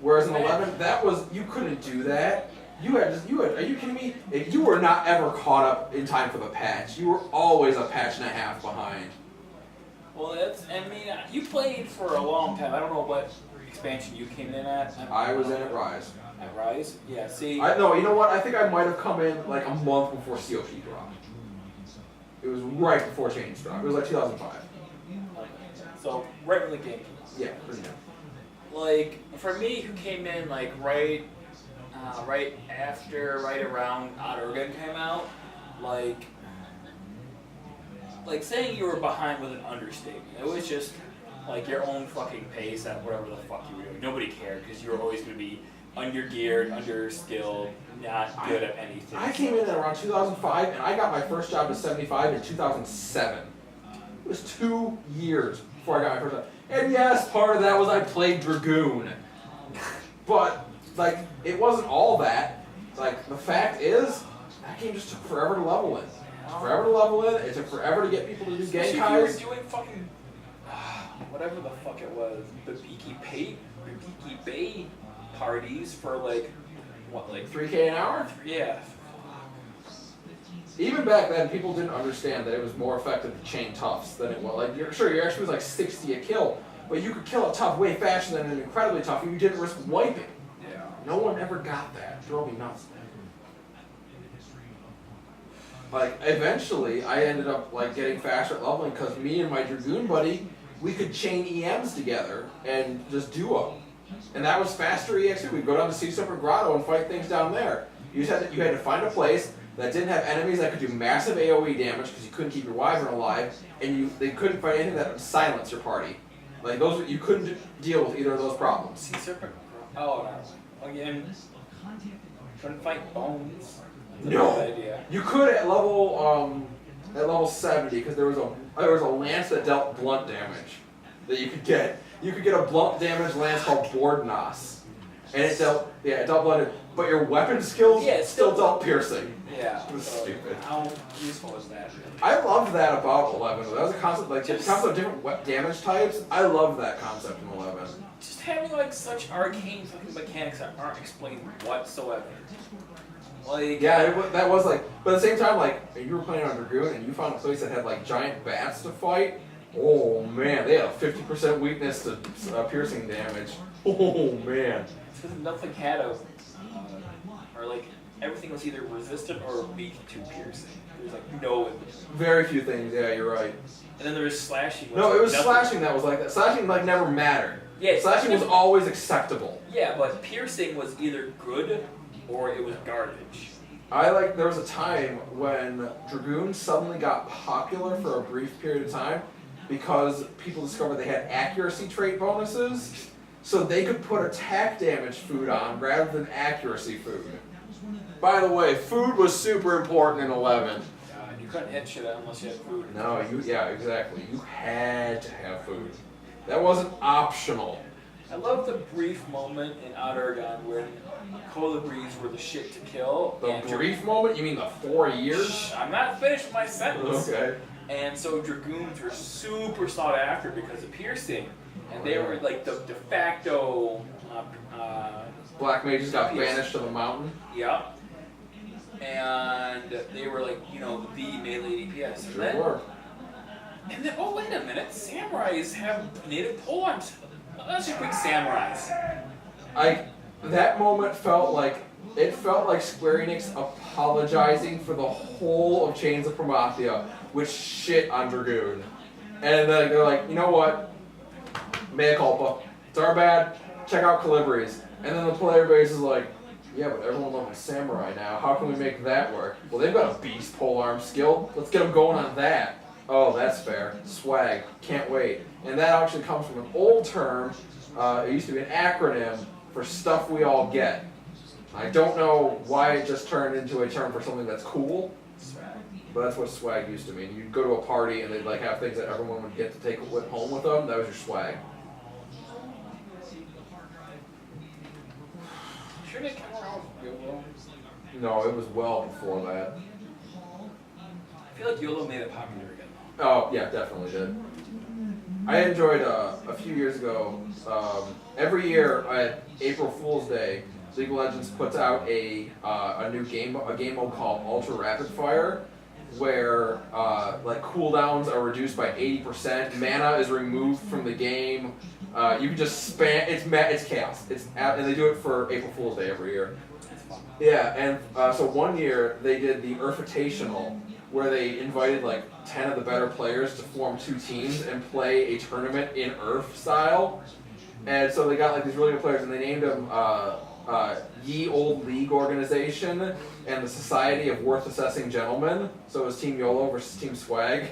Whereas in 11, that was, you couldn't do that. Are you kidding me? If you were not ever caught up in time for the patch, you were always a patch and a half behind. Well, you played for a long time. I don't know what expansion you came in at. I was in at Rise. At Rise? Yeah, see. You know what? I think I might have come in like a month before COP dropped. It was right before Change dropped. It was like 2005. So, right when the game came out. Yeah, pretty much. Like, for me, who came in like right around Oregon came out, like saying you were behind was an understatement. It was just like your own fucking pace at whatever the fuck you were doing. Nobody cared because you were always going to be under-geared, under-skilled, not good at anything. I came in at around 2005, and I got my first job at 75 in 2007. It was 2 years before I got my first job. And yes, part of that was I played Dragoon. But, like, it wasn't all that. Like, the fact is, that game just took forever to level in. Forever to level in, it took forever to get people to do Especially Genkais. if you were doing fucking, whatever the fuck it was, the Beaky Bay parties for like, what, like 3K an hour? Yeah. Even back then, people didn't understand that it was more effective to chain toughs than it was. Like, your actually was like 60 a kill, but you could kill a tough way faster than an incredibly tough, and you didn't risk wiping. Yeah. No one ever got that. It drove me nuts. Like, eventually, I ended up like getting faster at leveling because me and my Dragoon buddy, we could chain EMs together and just duo. And that was faster EXP. We'd go down to Sea Serpent Grotto and fight things down there. You had to find a place that didn't have enemies that could do massive AoE damage because you couldn't keep your wyvern alive, and they couldn't find anything that would silence your party. Like those, you couldn't deal with either of those problems. Sea Serpent. Oh no. Again. Couldn't fight bones. That's a bad idea. You could at level 70 because there was a lance that dealt blunt damage that you could get. You could get a blunt damage lance called Bordnas, and it dealt blunt, but your weapon skills still dealt piercing. Yeah. It was stupid. How useful is that? I loved that about 11. That was a concept, like the concept of different damage types. I loved that concept in 11. Just having like such arcane fucking mechanics that aren't explained whatsoever. Like that was like, but at the same time, like if you were playing on Dragoon and you found a place that had like giant bats to fight. Oh man, they had a 50% weakness to piercing damage. Oh man. Because nothing had or like everything was either resistant or weak to piercing. There's like no in between. Very few things. Yeah, you're right. And then there was slashing. No, it was slashing that was like that. Slashing like never mattered. Yeah, slashing was always acceptable. Yeah, but piercing was either good or it was garbage. There was a time when Dragoon suddenly got popular for a brief period of time because people discovered they had accuracy trait bonuses, so they could put attack damage food on rather than accuracy food. By the way, food was super important in 11. You couldn't hit shit unless you had food. No, exactly. You had to have food. That wasn't optional. I love the brief moment in Oregon where colibris were the shit to kill. The brief moment? You mean the 4 years? Shh, I'm not finished with my sentence. Okay. And so Dragoons were super sought after because of piercing. And they were like the de facto... Black mages got banished to the mountain? Yeah. And they were like, the melee DPS. And then, oh wait a minute, samurais have native polearms. Let's just pick samurais. That moment felt like Square Enix apologizing for the whole of Chains of Promathia, which shit on Dragoon. And then they're like, you know what? Mea culpa. It's our bad. Check out Colibris. And then the player base is like, yeah, but everyone loves samurai now. How can we make that work? Well, they've got a beast polearm skill. Let's get them going on that. Oh, that's fair. Swag. Can't wait. And that actually comes from an old term. It used to be an acronym for stuff we all get. I don't know why it just turned into a term for something that's cool, but that's what swag used to mean. You'd go to a party and they'd like have things that everyone would get to take home with them. That was your swag. sure they come around with YOLO. No, it was well before that. I feel like YOLO made it popular again though. Oh, yeah, definitely did. I enjoyed, a few years ago, every year at April Fool's Day, League of Legends puts out a new game mode called Ultra Rapid Fire, where like cooldowns are reduced by 80%, mana is removed from the game. You can just spam. It's chaos. And they do it for April Fool's Day every year. That's fun. Yeah, and so one year they did the Earthitational, where they invited like 10 of the better players to form 2 teams and play a tournament in Earth style. And so they got like these really good players, and they named them Ye Old League Organization and the Society of Worth Assessing Gentlemen. So it was Team YOLO versus Team Swag.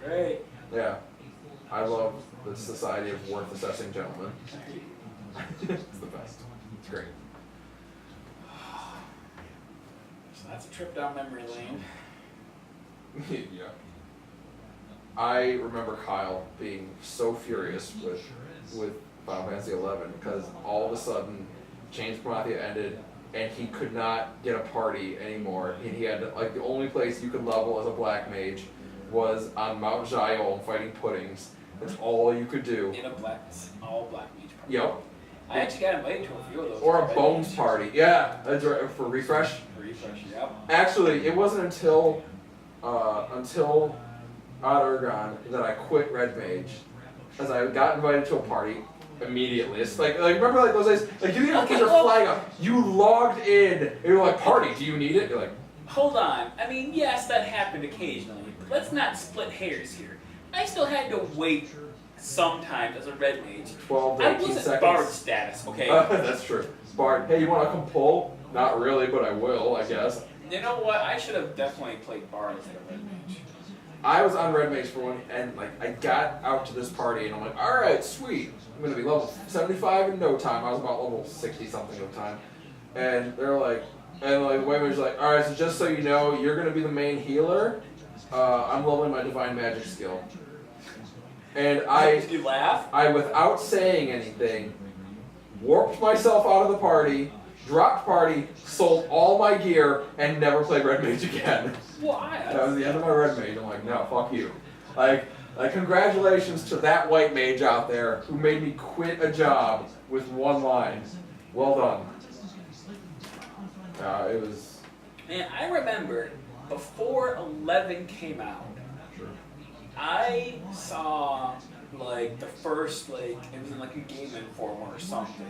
Great. Yeah, I love the Society of Worth Assessing Gentlemen. It's the best. It's great. So that's a trip down memory lane. Yeah. I remember Kyle being so furious with Final Fantasy XI because all of a sudden Chains of Prometheus ended and he could not get a party anymore. And he had to, like, the only place you could level as a black mage was on Mount Jaiol fighting puddings. That's all you could do. In a all black mage party. Yep. I actually got invited to a few of those. Or a bones party. Yeah, that's right, for refresh. Refresh, yep. Actually, it wasn't until Odd Ergon that I quit Red Mage, as I got invited to a party immediately. It's like remember like those days, like you didn't get your flag up, you logged in, and you're like, party, do you need it? You're like, hold on. I mean, yes, that happened occasionally, but let's not split hairs here. I still had to wait sometimes as a red mage. 12 to I 18 wasn't seconds. bard status, okay? That's true. Bard, hey, you want to come pull? Not really, but I will, I guess. You know what? I should have definitely played bard instead of red mage. I was on Red Mage for one, and like I got out to this party, and I'm like, all right, sweet, I'm gonna be level 75 in no time. I was about level 60 something at the time, and they're like, the White Mage's like, all right, so just so you know, you're gonna be the main healer. I'm leveling my divine magic skill, and Did you laugh? I without saying anything, warped myself out of the party, dropped party, sold all my gear, and never played Red Mage again. Why? That was the end of my Red Mage. I'm like, no, fuck you. Like congratulations to that White Mage out there who made me quit a job with one line. Well done. It was... Man, I remember before 11 came out, Sure. I saw like the first it was in like a Game Informer or something.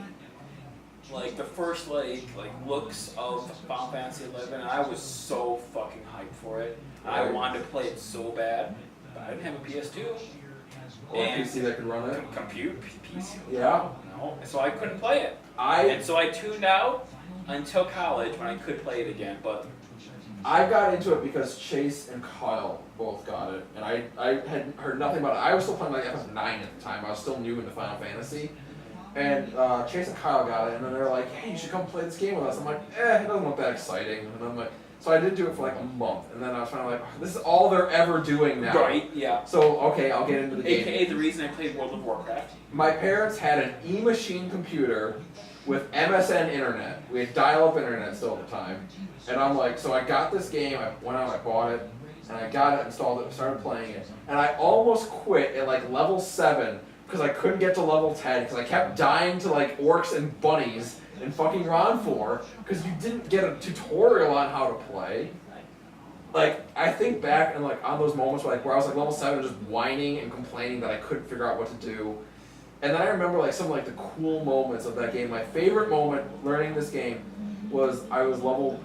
Like the first looks of Final Fantasy XI, and I was so fucking hyped for it. I wanted to play it so bad, but I didn't have a PS2. Or a PC that could run it. Compute PC. Yeah. No, so I couldn't play it. And so I tuned out until college when I could play it again. But I got into it because Chase and Kyle both got it, and I had heard nothing about it. I was still playing like FF9 at the time. I was still new into Final Fantasy. And Chase and Kyle got it, and then they're like, hey, you should come play this game with us. I'm like, it doesn't look that exciting. And I'm like, so I did do it for like a month, and then I was kind of like, this is all they're ever doing now. right, yeah. So, okay, I'll get into the game. AKA the reason I played World of Warcraft. My parents had an E-machine computer with MSN internet. We had dial-up internet still at the time. And I'm like, so I got this game, I went out, I bought it, and I got it, installed it, started playing it. And I almost quit at like level 7, because I couldn't get to level 10, because I kept dying to like orcs and bunnies in fucking Ron 4, because you didn't get a tutorial on how to play. Like, I think back and like on those moments where I was like level 7 just whining and complaining that I couldn't figure out what to do. And then I remember like some like the cool moments of that game. My favorite moment learning this game was I was level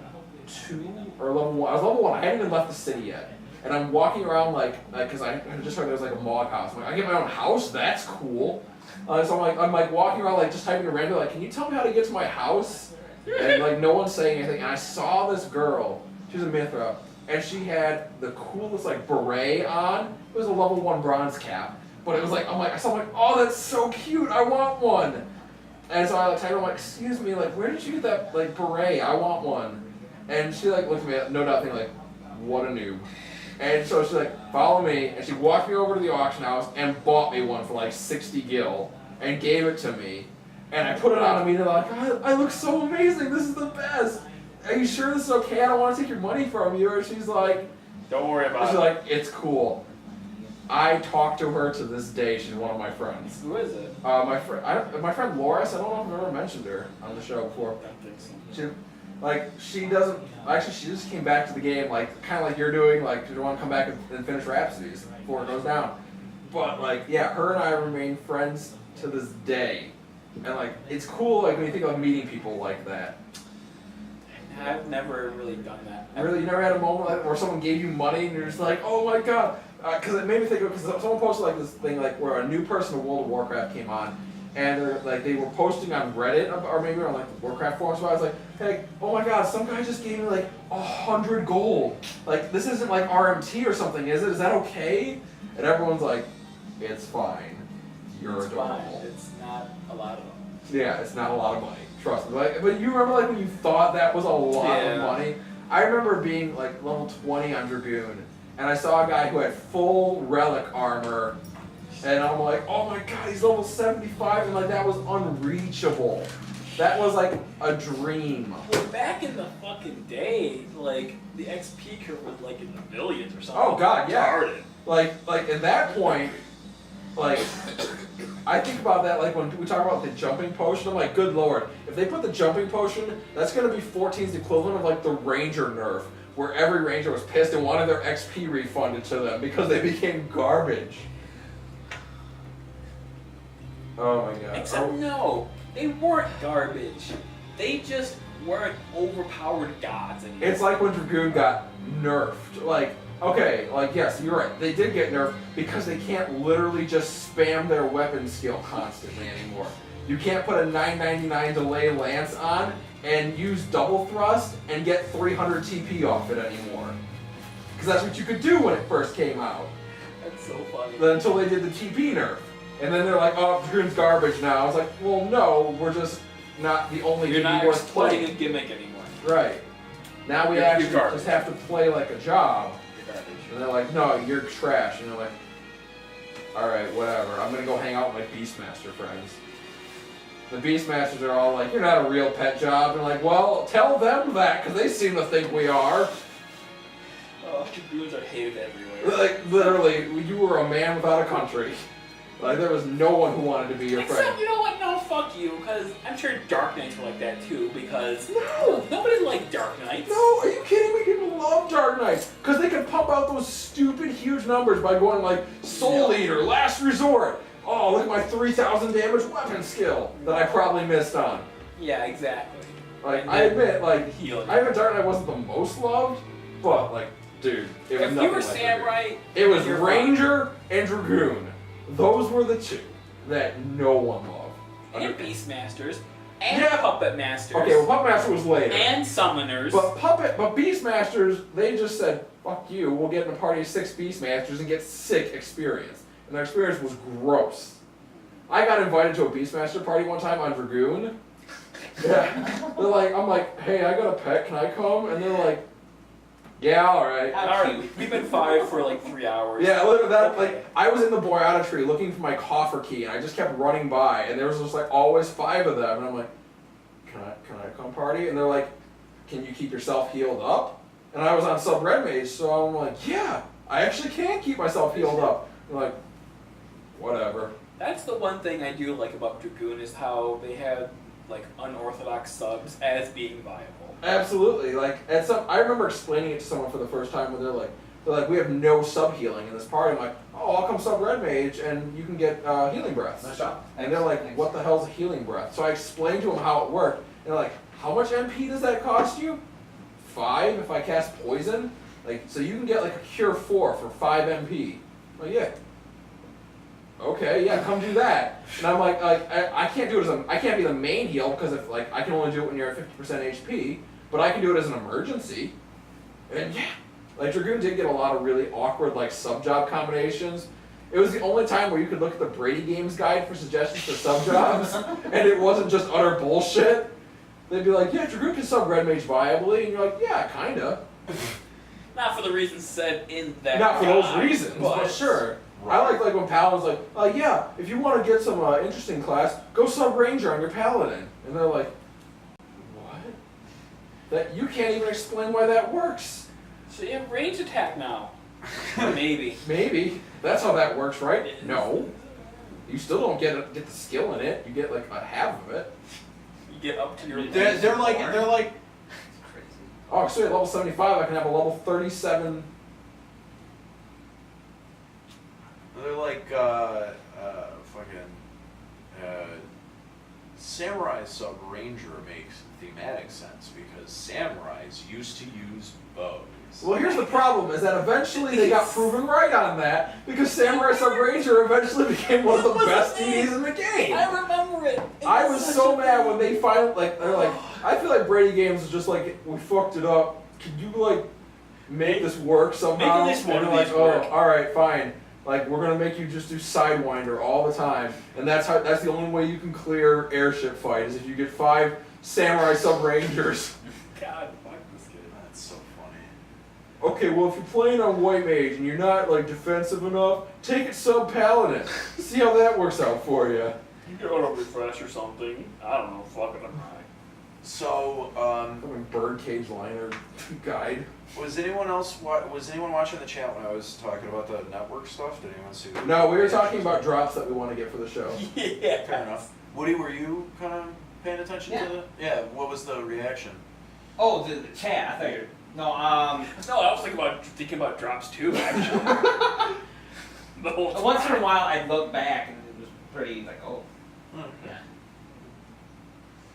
2 or level 1. I was level 1, I hadn't even left the city yet. And I'm walking around because I just heard there was like a mod house. I'm like, I get my own house? That's cool. So I'm like walking around like just typing a random can you tell me how to get to my house? And like no one's saying anything. And I saw this girl. She was a Mithra, and she had the coolest like beret on. It was a level 1 bronze cap, but it was like I saw oh, that's so cute. I want one. And so I like typed, I'm like, excuse me, like where did you get that like beret? I want one. And she like looked at me, no doubt, thinking like, what a noob. And so she's like, follow me, and she walked me over to the auction house and bought me one for like 60 gil and gave it to me. And I put it on them, and they're like, I look so amazing. This is the best. Are you sure this is okay? I don't want to take your money from you. And she's like, Don't worry about she's it. like, it's cool. I talk to her to this day. She's one of my friends. Who is it? My friend Loris. I don't know if I've ever mentioned her on the show before. I don't think so. She doesn't. Actually, she just came back to the game, like kind of like you're doing. Like, you want to come back and finish Rhapsodies before it goes down. But like, yeah, her and I remain friends to this day, and like, it's cool. Like when you think of meeting people like that. I've never really done that. Really, you never had a moment like where someone gave you money and you're just like, oh my god. Because it made me think of, because someone posted like this thing like where a new person of World of Warcraft came on, and they're like they were posting on Reddit or maybe on like the Warcraft forums. So I was like, hey, oh my god, some guy just gave me like 100 gold. Like this isn't like RMT or something, is it? Is that okay? And everyone's like, it's fine. You're It's adorable. fine. It's not a lot of them. Yeah, it's not a lot of money. Trust me. Like, but you remember like when you thought that was a lot of money? I remember being like level 20 on Dragoon, and I saw a guy who had full relic armor, and I'm like, oh my god, he's level 75, and like that was unreachable. That was like a dream. Well, back in the fucking day, like the XP curve was like in the millions or something. Oh god, yeah. Retarded. Like at that point, like I think about that like when we talk about the jumping potion, I'm like, good lord, if they put the jumping potion, that's gonna be 14's equivalent of like the ranger nerf, where every ranger was pissed and wanted their XP refunded to them because they became garbage. Oh my god. Except no, they weren't garbage. They just weren't overpowered gods anymore. It's like when Dragoon got nerfed. Like, okay, like yes, you're right. They did get nerfed because they can't literally just spam their weapon skill constantly anymore. You can't put a 999 delay lance on and use double thrust and get 300 TP off it anymore. Because that's what you could do when it first came out. That's so funny. Until they did the TP nerf. And then they're like, oh, Dragoon's garbage now. I was like, well, no, we're just not the only You're TP not worth exploiting playing. a gimmick anymore. Right. Now we You're actually garbage. just have to play like a job. You're garbage. And they're like, no, you're trash. And you're like, alright, whatever. I'm gonna go hang out with my Beastmaster friends. The Beastmasters are all like, you're not a real pet job. And like, well, tell them that, because they seem to think we are. Oh, Dragoons are hated everywhere. Like, literally, you were a man without a country. Like, there was no one who wanted to be your Except, friend. you know what? No, fuck you, because I'm sure Dark Knights were like that too, because No! nobody liked Dark Knights. No, are you kidding me? People love Dark Knights because they can pump out those stupid huge numbers by going like Soul Eater, Last Resort. Oh, look at my 3,000 damage weapon skill that I probably missed on. Yeah, exactly. Like, And I then admit, like, heal. I admit Dark Knight wasn't the most loved, but like, dude, it was If nothing you were like Samurai, Dragoon. It was you're Ranger and Dragoon. Those were the two that no one loved. and Beastmasters, and Yeah. Puppet Masters, Okay, well, Puppet Master was later. and Summoners. But Beastmasters, they just said, fuck you, we'll get in a party of 6 Beastmasters and get sick experience. And their experience was gross. I got invited to a Beastmaster party one time on Dragoon. Yeah. They're like, I'm like, hey, I got a pet, can I come? And they're like, yeah, alright. Alright, we've been 5 for like 3 hours. Yeah, look at that. Like, I was in the Boyata tree looking for my coffer key, and I just kept running by, and there was just like always 5 of them, and I'm like, can I come party? And they're like, can you keep yourself healed up? And I was on sub red mage, so I'm like, yeah, I actually can keep myself healed up. And they're like, whatever. That's the one thing I do like about Dragoon is how they have like unorthodox subs as being viable. Absolutely. Like, I remember explaining it to someone for the first time when they're like, we have no sub healing in this party. I'm like, oh, I'll come sub red mage and you can get healing breaths. Nice job. And they're like, what the hell's a healing breath? So I explained to them how it worked. And they're like, how much MP does that cost you? 5 if I cast poison? Like, so you can get like a cure 4 for 5 MP. I'm like, yeah. Okay, yeah, come do that. And I'm like I can't do it I can't be the main heal because if like I can only do it when you're at 50% HP, but I can do it as an emergency. And yeah, like Dragoon did get a lot of really awkward like sub job combinations. It was the only time where you could look at the Brady Games guide for suggestions for sub jobs, and it wasn't just utter bullshit. They'd be like, yeah, Dragoon can sub red mage viably, and you're like, yeah, kinda. Not for the reasons said in that Not for those guide, reasons, but sure. I like when Paladin's like, yeah, if you want to get some interesting class, go sub Ranger on your Paladin. And they're like, what? That you can't even explain why that works. So you have range attack now. Maybe. Maybe. That's how that works, right? No. You still don't get the skill in it. You get like a half of it. You get up to your. They're like. Crazy. Oh, so at level 75, I can have a level 37. They're like Samurai Sub Ranger makes thematic sense because samurais used to use bows. Well, here's the problem: is that eventually they got proven right on that because Samurai Sub Ranger eventually became one of the best DDs in the game. I remember it. I was so mad when they finally they're like, I feel like Brady Games is just like, we fucked it up. Can you like make this work somehow? Make at least one and of they're these like, work. oh, all right, fine. Like we're gonna make you just do Sidewinder all the time, and that's the only way you can clear airship fight is if you get 5 Samurai Sub Rangers. God, fuck this kid. That's so funny. Okay, well if you're playing on White Mage and you're not like defensive enough, take it Sub Paladin. See how that works out for you. You go to refresh or something. I don't know. Fucking I'm high. So, Fucking Birdcage Liner guide. was anyone watching the chat when I was talking about the network stuff? Did anyone see? No, we were talking about drops that we want to get for the show. Yeah. Fair enough. Woody, were you kind of paying attention to the? Yeah. What was the reaction? Oh, the chat. I thought you were. No, No, I was thinking about drops too. Actually. The whole time. once in a while I'd look back and it was pretty like, oh, yeah.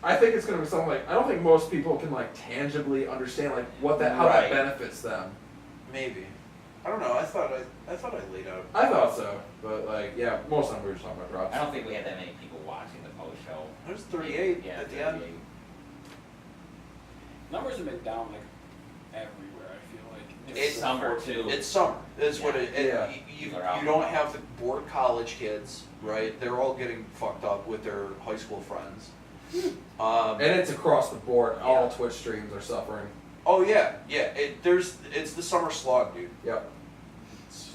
I think it's gonna be something like, I don't think most people can like tangibly understand like how that Right. benefits them. Maybe. I don't know. I thought I laid out. I thought so, but like yeah, most of them we were just talking about drops. I don't think we had that many people watching the post show. There's 38 Yeah, at the end. 38. Numbers have been down like everywhere. I feel like It's summer too. It's summer. Is what Yeah. it. Yeah. You They're out. don't have the bored college kids, right? They're all getting fucked up with their high school friends. And it's across the board. All Yeah. Twitch streams are suffering. Oh yeah. It's the summer slog, dude. Yep.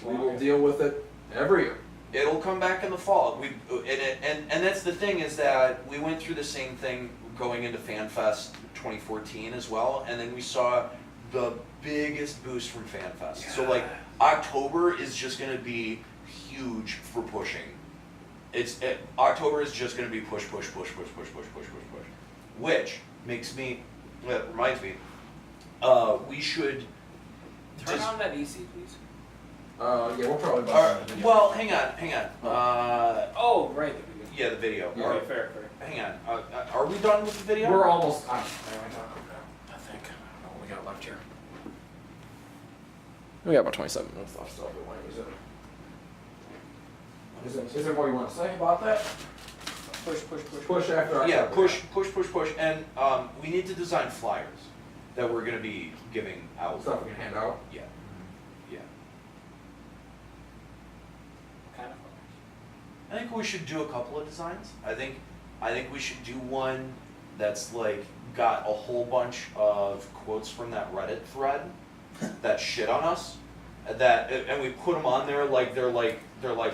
We will deal with it every year. It'll come back in the fall. And that's the thing is that we went through the same thing going into FanFest 2014 as well, and then we saw the biggest boost from FanFest. So like October is just going to be huge for pushing. October is just going to be push, which reminds me, we should. turn on that EC, please. Yeah, we'll probably buy the video. Well, hang on. Oh, right. The video. Yeah, the video. Yeah. Okay, fair. Hang on. Are we done with the video? We're almost. I think. I don't know what we got left here. We got about 27 minutes left, so if we want to use it. Is there more you want to say about that? Push. Push after Yeah, October. push, and we need to design flyers that we're going to be giving out. Stuff we can hand out. Yeah. Kind of. I think we should do a couple of designs. I think we should do one that's like got a whole bunch of quotes from that Reddit thread that shit on us. And we put them on there like they're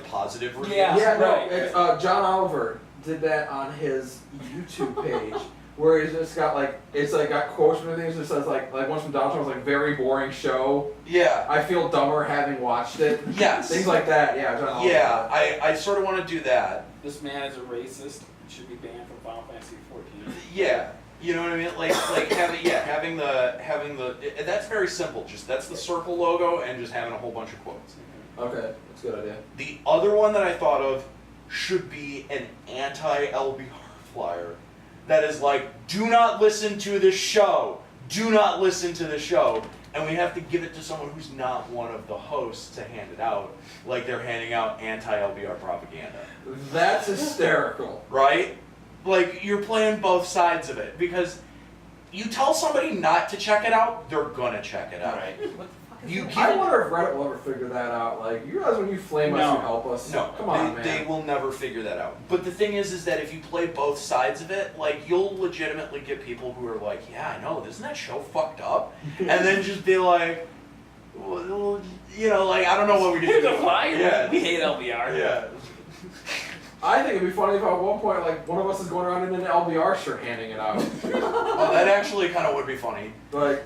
positive reviews. Yeah. Yeah, no, right. it's, John Oliver did that on his YouTube page, where he's just got like, it's like got quotes from things that says like one from Donald Trump was like, very boring show. Yeah. I feel dumber having watched it. Yes. Things like that, yeah, John Oliver. Yeah, I sort of want to do that. This man is a racist and should be banned from Final Fantasy 14. Yeah. You know what I mean? Like having the that's very simple. Just that's the circle logo and just having a whole bunch of quotes. Okay, that's a good idea. The other one that I thought of should be an anti-LBR flyer that is like, do not listen to this show. Do not listen to the show. And we have to give it to someone who's not one of the hosts to hand it out, like they're handing out anti-LBR propaganda. That's hysterical. Right? Like, you're playing both sides of it, because you tell somebody not to check it out, they're gonna check it out. Right. What the fuck is You that? give- I wonder if Reddit will ever figure that out. Like, you realize when you flame us, No. you help us. No, Come on, man. they will never figure that out. But the thing is that if you play both sides of it, like, you'll legitimately get people who are like, yeah, I know, isn't that show fucked up? And then just be like, well, You know, like, I don't know what we Here's do. a flyer. Yeah. We hate LBR. Yeah. I think it'd be funny if at one point, like, one of us is going around in an LBR shirt handing it out. Oh, that actually kind of would be funny. Like,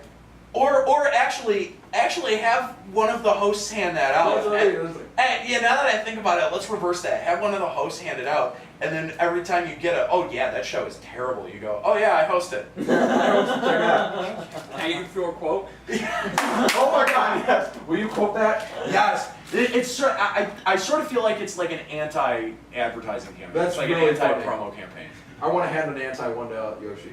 Or actually have one of the hosts hand that out. that's what I mean. It's like, And yeah, now that I think about it, let's reverse that. Have one of the hosts hand it out, and then every time you get oh yeah, that show is terrible, you go, oh yeah, I host it. check it out. Can you throw a quote? Oh my God, yes. Will you quote that? Yes. I sort of feel like it's like an anti-advertising campaign. That's it's like really an anti-promo campaign. I want to hand an anti-one to Yoshi.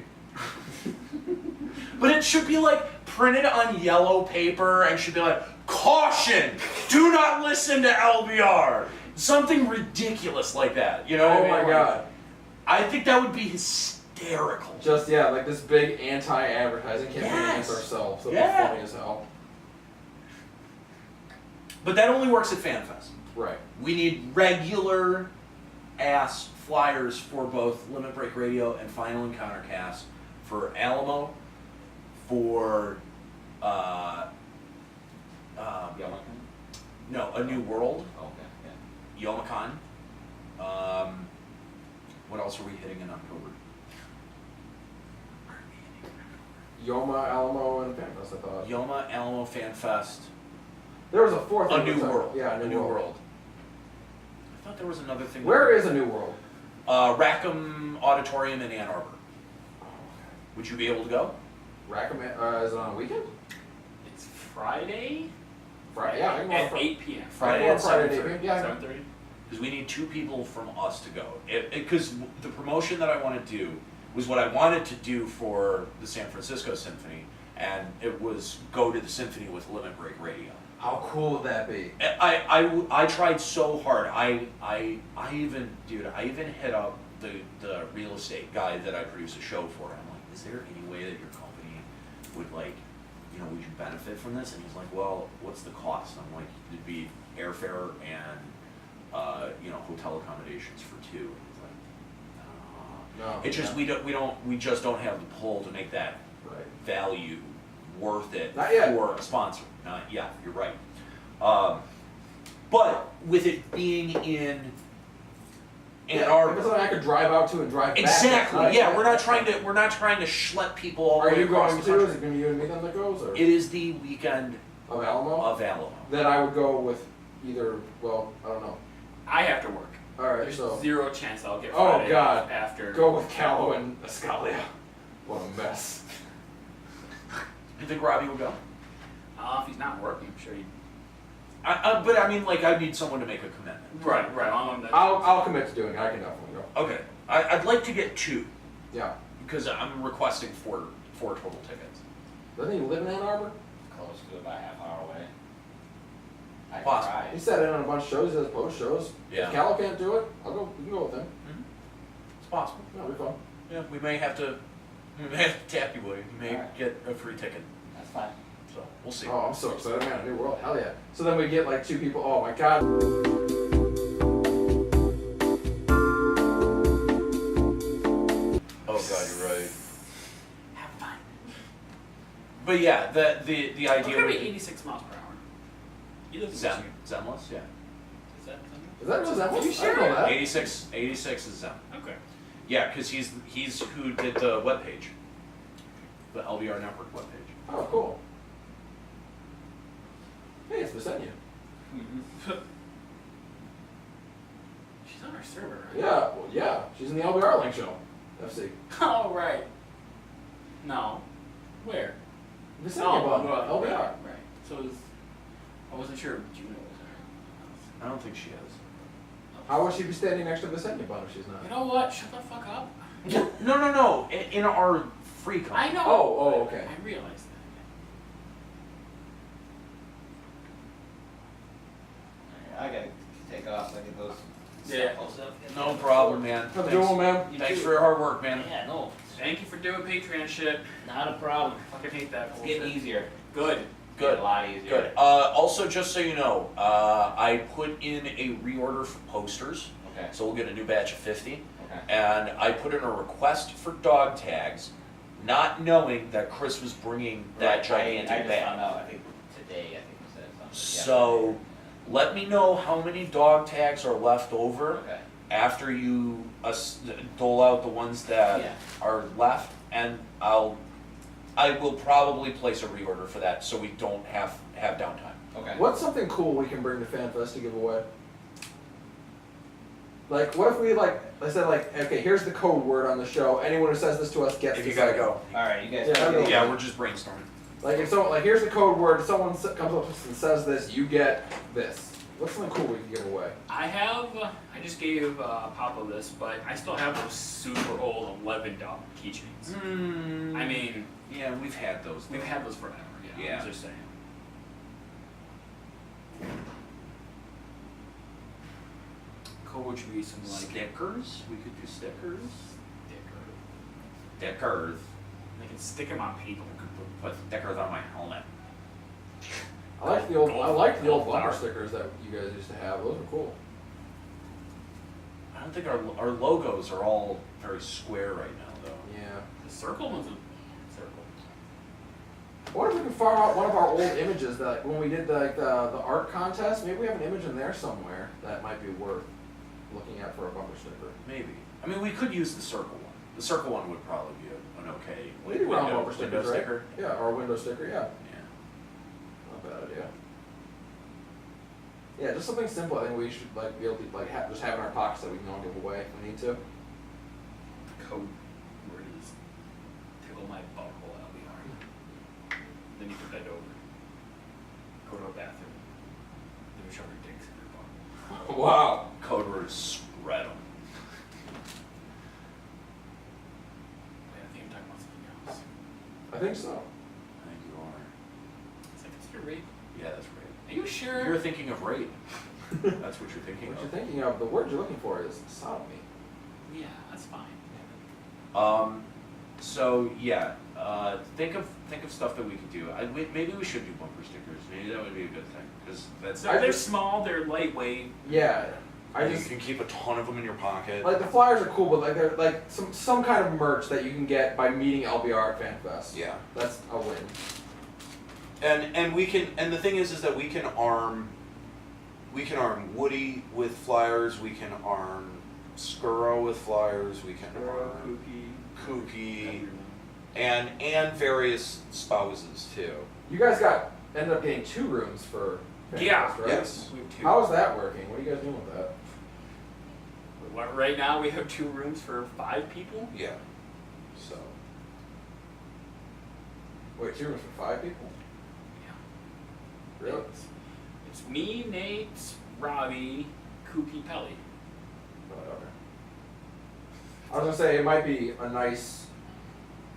But it should be like printed on yellow paper and should be like, caution, do not listen to LBR. Something ridiculous like that, you know what I Oh mean? my God. I think that would be hysterical. Just, yeah, like this big anti-advertising campaign Yes. against ourselves. That'd Yeah. be funny as hell. But that only works at FanFest. Right. We need regular ass flyers for both Limit Break Radio and Final Encounter Cast for Alamo, for Yamakan? no, A New World, Okay, yeah. Yomacan. What else are we hitting in October? Yoma, Alamo, and FanFest, I thought. Yoma, Alamo, FanFest, There was a fourth A one. New we were talking- World. Yeah, A New World. I thought there was another thing. Where is a New World? Rackham Auditorium in Ann Arbor. Would you be able to go? Rackham, is it on a weekend? It's Friday Friday, yeah, I can go on at Friday. 8 p.m. Friday at Friday at 7:30. 8 p.m. Yeah. 7:30. Because we need 2 people from us to go. Because the promotion that I want to do was what I wanted to do for the San Francisco Symphony, and it was go to the symphony with Limit Break Radio. How cool would that be? I tried so hard. I even hit up the real estate guy that I produce a show for. I'm like, is there any way that your company would would you benefit from this? And he's like, well, what's the cost? I'm like, it'd be airfare and hotel accommodations for 2. And he's like, No. it's just we just don't have the pull to make that Right. value worth it Not yet. for a sponsor. Yeah, you're right. But with it being in Ann Arbor, Because I could drive out to and drive back. exactly. Right. Yeah, we're not trying to schlep people all the Are way you across going the to? country. Is it going to be you and me then that goes? Or? It is the weekend Of Alamo? of Alamo. Then I would go with either, well, I don't know. I have to work. Alright, There's so 0 chance I'll get Oh, Friday God. off after. go with Callow and Escalia. What a mess. You think Robbie will go? If he's not working, I'm sure he. But I mean, like, I need someone to make a commitment. Right. I'll commit to doing it. I can definitely go. Okay, I'd like to get 2 Yeah. because I'm requesting 4 total tickets. Doesn't he live in Ann Arbor? Close to about half hour away. I can Possible. try. He sat in on a bunch of shows. He does post shows. Yeah. If Callow can't do it, I'll go. You can go with him. It's possible. That'll be fun. Yeah, we may have to tap you, William. You may Alright. get a free ticket. That's fine. So we'll see. Oh, I'm so excited, man. A New World. Hell yeah. So then we get like 2 people. Oh my God. Oh God, you're right. Have fun. But yeah, the It's idea gonna would be be 86 miles per hour. You live in Zen, Michigan. Zenless, yeah. Is that something? Is that what that was? You I didn't know that. 86 is Zen. Okay. Yeah, because he's who did the webpage, the LBR network webpage. Oh, cool. Hey, it's Visenya. She's on our server, right? Yeah, well, yeah. She's in the LBR Link show. FC. Oh, right. No. Where? Visenya Bond. Right, LBR. right. So I wasn't sure if Juno was there. I don't think she is. How would she be standing next to Visenya Bond if she's not? You know what? Shut the fuck up. No. In our free company. I know. Oh, okay. I realized that. Alright, I gotta take off. I get those. Yeah. No problem, man. Have a good one, man. Thanks for your hard work, man. Yeah, no, Thank you for doing Patreon shit. not a problem. Fucking hate that It's bullshit. getting easier. Good. Good. A lot easier. Good. Also, just so you know, I put in a reorder for posters, Okay. so we'll get a new batch of 50. Okay. And I put in a request for dog tags, not knowing that Chris was bringing that I gigantic just found bag. out, I think today, I think you said So let me know how many dog tags are left over Okay. after you dole out the ones that Yeah. are left, and I will probably place a reorder for that so we don't have downtime. Okay. What's something cool we can bring to FanFest to give away? Like, what if we I said okay, here's the code word on the show. Anyone who says this to us gets If this you gotta item. go. Alright, you guys. Yeah, I'll go. Yeah, we're just brainstorming. Like, if someone, here's the code word. If someone comes up to us and says this, you get this. What's something cool we can give away? I just gave Papa this, but I still have those super old 11 dog keychains. I mean, Yeah, we've had those. we've had those forever. Yeah. I'm just saying. Cool should be some like Stickers? We could do stickers. sticker. Stickers. They can stick them on people. Put stickers on my helmet. I like the old Gold bumper flower. stickers that you guys used to have. Those are cool. I don't think our logos are all very square right now, though. Yeah. The circle one's a circle. I wonder if we can farm out one of our old images that when we did the art contest. Maybe we have an image in there somewhere that might be worth looking at for a bumper sticker. Maybe. I mean, we could use the circle one. The circle one would probably be an okay We do round window bumper stickers, right? sticker. Yeah, or a window sticker. Yeah. Yeah. Not a bad idea. Yeah, just something simple. I think we should be able to just have in our pockets that we can all give away if we need to. Code word is tickle my butthole, I'll be alright. Then you put that over. Go to a bathroom. Then we shove your dicks in your butthole. Wow. Code word is spread 'em. Wait, I think I'm talking about something else. I think so. I think you are. Is that considered rape? Yeah, that's right. Are you sure? You're thinking of rape. That's what you're thinking What of. you're thinking of, the word you're looking for is sodomy. Yeah, that's fine. So yeah, think of stuff that we could do. Maybe we should do bumper stickers. Maybe that would be a good thing because that's. They're small, they're lightweight. Yeah. You can keep a ton of them in your pocket. Like the flyers are cool, but they're like some kind of merch that you can get by meeting LBR at FanFest. Yeah. That's a win. And we can, and the thing is that we can arm Woody with flyers. We can arm Skuro with flyers. We can arm Kooky and various spouses too. You guys ended up getting 2 rooms for FanFest, Yeah. right? Yes. We have 2. How is that working? What are you guys doing with that? Right now we have 2 rooms for 5 people. Yeah. So. Wait, 2 rooms for 5 people? Yeah. Really? It's me, Nate, Robbie, Kooky, Pelly. Oh, okay. I was gonna say it might be a nice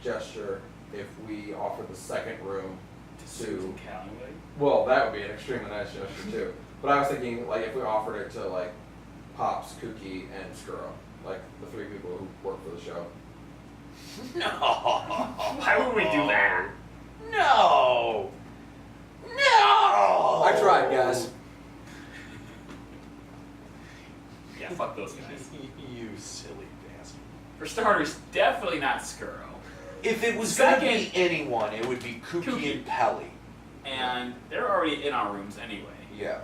gesture if we offered the second room To Susan to. Calloway. Well, that would be an extremely nice gesture too. But I was thinking if we offered it to Pops, Kooky, and Skuro, the 3 people who work for the show. No. Why would we do that? No. No. I tried, guys. Yeah, fuck those guys. You silly bastard. For starters, definitely not Skuro. If it was gonna be Second- anyone, it would be Kooky Kooky. and Pelly. And they're already in our rooms anyway. Yeah.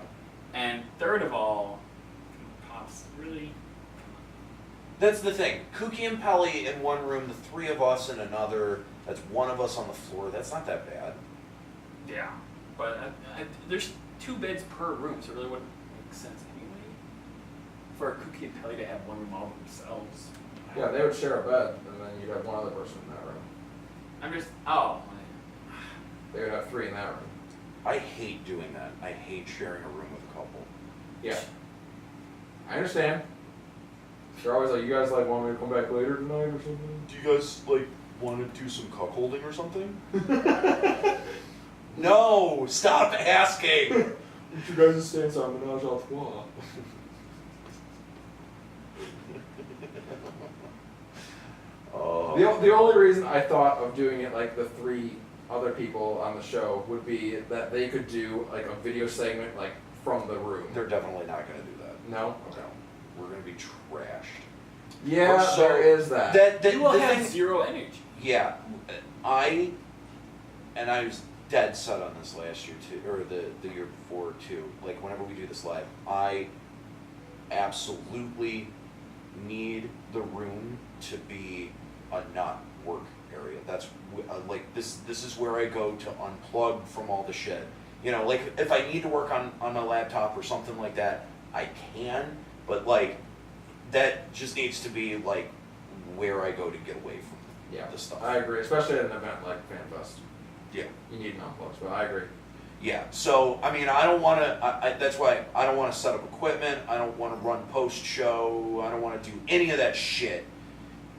And third of all, Pops, really? That's the thing. Kooky and Pelly in one room, the 3 of us in another. That's 1 of us on the floor. That's not that bad. Yeah. But there's 2 beds per room, so it really wouldn't make sense anyway. For Kooky and Pelly to have one room all themselves. Yeah, they would share a bed, and then you'd have 1 other person in that room. I'm just, They would have 3 in that room. I hate doing that. I hate sharing a room with a couple. Yeah. I understand. They're always like, you guys want me to come back later tonight or something? Do you guys want to do some cuckolding or something? No! Stop asking! You guys stay inside menage a trois. The only reason I thought of doing it the 3 other people on the show would be that they could do a video segment from the room. They're definitely not going to do that. No? Okay. We're going to be trashed. Yeah, So, there is that. you will the have thing, 0 energy. yeah, I dead set on this last year too, or the year before too. Like whenever we do this live, I absolutely need the room to be a not work area. That's like this is where I go to unplug from all the shit. You know, like if I need to work on a laptop or something like that, I can, but like that just needs to be like where I go to get away from the stuff. I agree, especially at an event like FanFest. Yeah. You need an unplug, but I agree. Yeah, so I mean, I don't want to. That's why I don't want to set up equipment. I don't want to run post show. I don't want to do any of that shit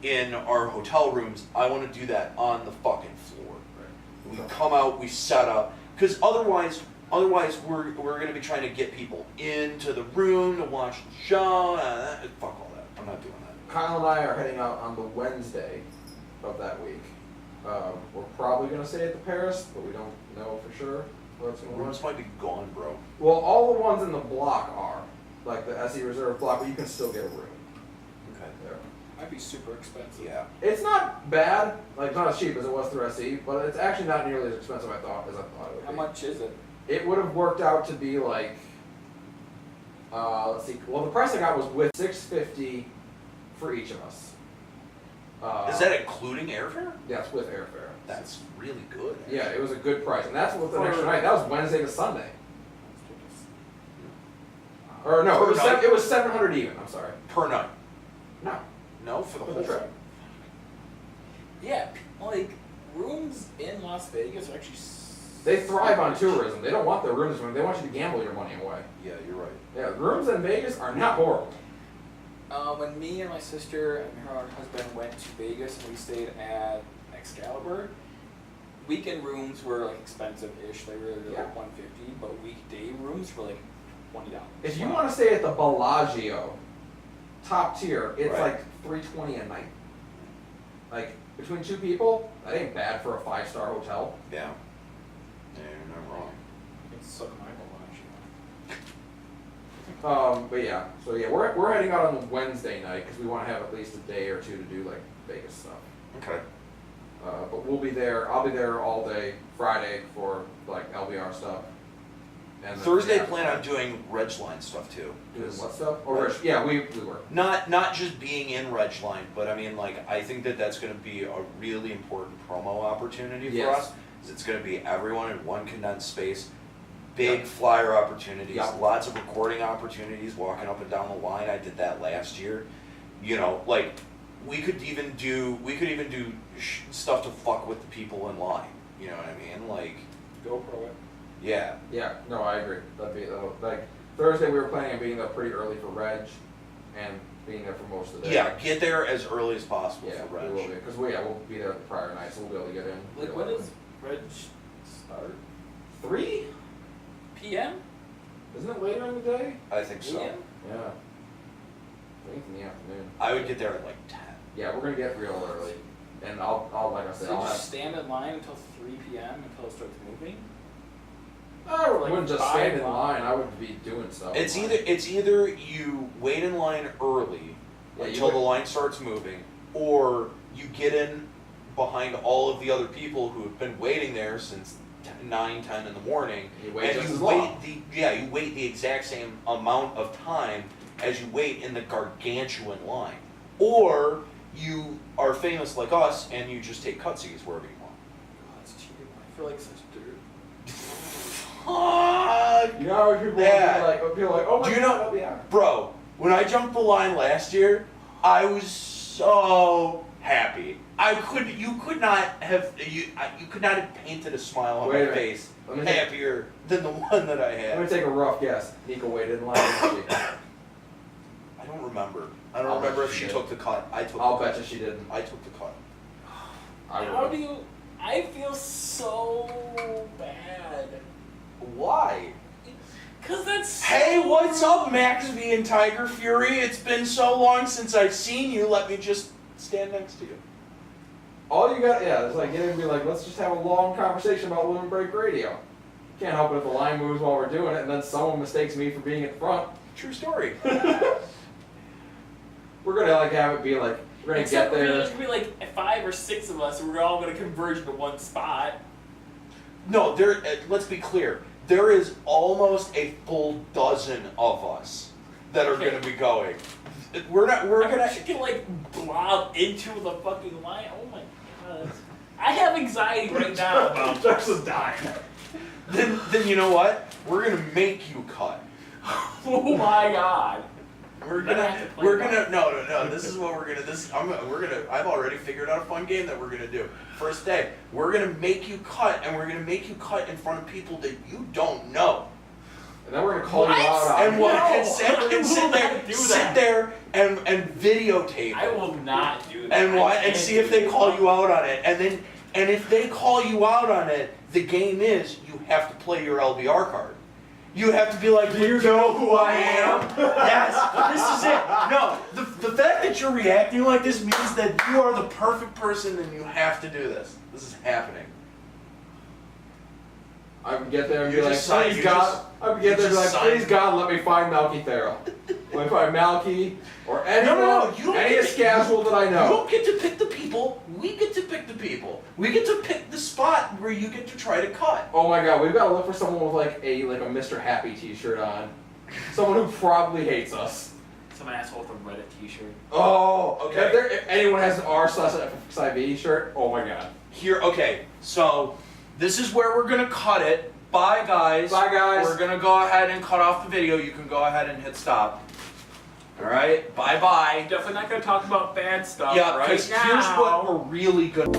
in our hotel rooms. I want to do that on the fucking floor. Right. We come out, we set up, because otherwise we're gonna be trying to get people into the room to watch the show. Fuck all that. I'm not doing that. Kyle and I are heading out on the Wednesday of that week. We're probably gonna stay at the Paris, but we don't know for sure. Rooms might be gone, bro. Well, all the ones in the block are, like the SE Reserve block, but you can still get a room. Okay. There. Might be super expensive. Yeah. It's not bad, like not as cheap as it was through SE, but it's actually not nearly as expensive as I thought it would be. How much is it? It would have worked out to be like, let's see. Well, the price I got was with $650 for each of us. Is that including airfare? Yeah, it's with airfare. That's really good. Yeah, it was a good price, and that's with an extra night. That was Wednesday to Sunday. Or no, Per night? it was 700 even. I'm sorry. Per night? No, No, for the for whole the trip. Yeah, like rooms in Las Vegas are actually. They thrive on tourism. They don't want their rooms. They want you to gamble your money away. Yeah, you're right. Yeah, rooms in Vegas are not horrible. When me and my sister and her husband went to Vegas and we stayed at Excalibur, weekend rooms were like expensive-ish. They were Yeah. like $150, but weekday rooms were like $20. If you want to stay at the Bellagio, top tier, it's Right. like $320 a night. Like between two people, that ain't bad for a 5-star hotel. Yeah. Yeah, you're not wrong. It's suck my Bellagio. But yeah, so yeah, we're heading out on the Wednesday night because we want to have at least a day or two to do like Vegas stuff. Okay. But we'll be there. I'll be there all day Friday for like LBR stuff. And then, Thursday, yeah, plan on doing Regline stuff too. doing what stuff? Or Rich? Yeah, we were. Not just being in Regline, but I mean, like, I think that's going to be a really important promo opportunity for Yes. us. 'Cause it's going to be everyone in one condensed space, big Yep. flyer opportunities, Yep. lots of recording opportunities, walking up and down the line. I did that last year. You know, like we could even do stuff to fuck with the people in line. You know what I mean? Like, GoPro it. yeah. Yeah, no, I agree. Like Thursday we were planning on being there pretty early for Reg, and being there for most of the day. Yeah, get there as early as possible Yeah, for we Reg. will be because we'll be there the prior night, so we'll be able to get in. Like when does Reg start? 3? PM? Isn't it later in the day? I think so. AM? Yeah. I think in the afternoon. I would get there at like 10. Yeah, we're gonna get real early, and I'll like I said, So you I'll just have. stand in line until 3 PM until it starts moving? I like wouldn't just 5 stand in lines. line. I would be doing stuff. It's in either line. you wait in line early Yeah, you until wait. the line starts moving, or you get in behind all of the other people who have been waiting there since 9, 10 in the morning, You wait and just you as wait long. you wait the exact same amount of time as you wait in the gargantuan line, or you are famous like us and you just take cutsies wherever you want. Oh, that's cheating. I feel like such dirt. Fuck! You know, when people Yeah. will be like, oh my Do you god, know- I'll be out. Bro, when I jumped the line last year, I was so happy. You could not have painted a smile on Wait a my minute. face Let me take- happier than the one that I Let me had. take a rough guess. Nico waited in line. didn't she? I don't remember. I don't I'll remember bet if she she did. took the cut. I took. I'll the bet cut. you she didn't. I took the cut. I How would. do you... I feel so bad. Why? Cause that's Hey, so- what's up, Max V and Tiger Fury? It's been so long since I've seen you. Let me just stand next to you. All you got, yeah, it's like get in and be like, let's just have a long conversation about Limit Break Radio. Can't help it if the line moves while we're doing it, and then someone mistakes me for being in front. True story. We're gonna like have it be like we're gonna Except get there's there. gonna be like 5 or 6 of us, and we're all gonna converge into one spot. No, there. Let's be clear. There is almost a full dozen of us that are going to be going. We're gonna. She can like blob into the fucking line. Oh my god. I have anxiety right now about Juxta's dying. Then you know what? We're gonna make you cut. oh my god. We're Then I gonna. have to play We're that. gonna. No. This is what we're gonna. We're gonna. I've already figured out a fun game that we're gonna do. First day, we're gonna make you cut, and we're gonna make you cut in front of people that you don't know. And then we're gonna call you What? out on And it. what? No, And sit I will there. not do Sit that. there and videotape I it. will not do that. And what? I And can't see do if they that. call you out on it. And if they call you out on it, the game is you have to play your LBR card. You have to be like, do you know who I am? Yes, this is it. No, the fact that you're reacting like this means that you are the perfect person and you have to do this. This is happening. I would get there and You be like, just sign- please you God. just- I would get there and be just like, sign- please God, let me find Malky Thera. Let me find Malky or anyone, No, you don't any get to- Escazwell that I You know. don't get to pick the people. We get to pick the people. We get to pick the spot where you get to try to cut. Oh my God, we've got to look for someone with like a Mr. Happy T-shirt on. Someone who probably hates us. Some asshole with a Reddit t-shirt. Oh, Okay. If anyone has an r/FXIV shirt, oh my God. Here, okay, so this is where we're gonna cut it. Bye, guys. Bye, guys. We're gonna go ahead and cut off the video. You can go ahead and hit stop. All right, bye-bye. Definitely not gonna talk about bad stuff Yeah, right because now. here's what we're really good.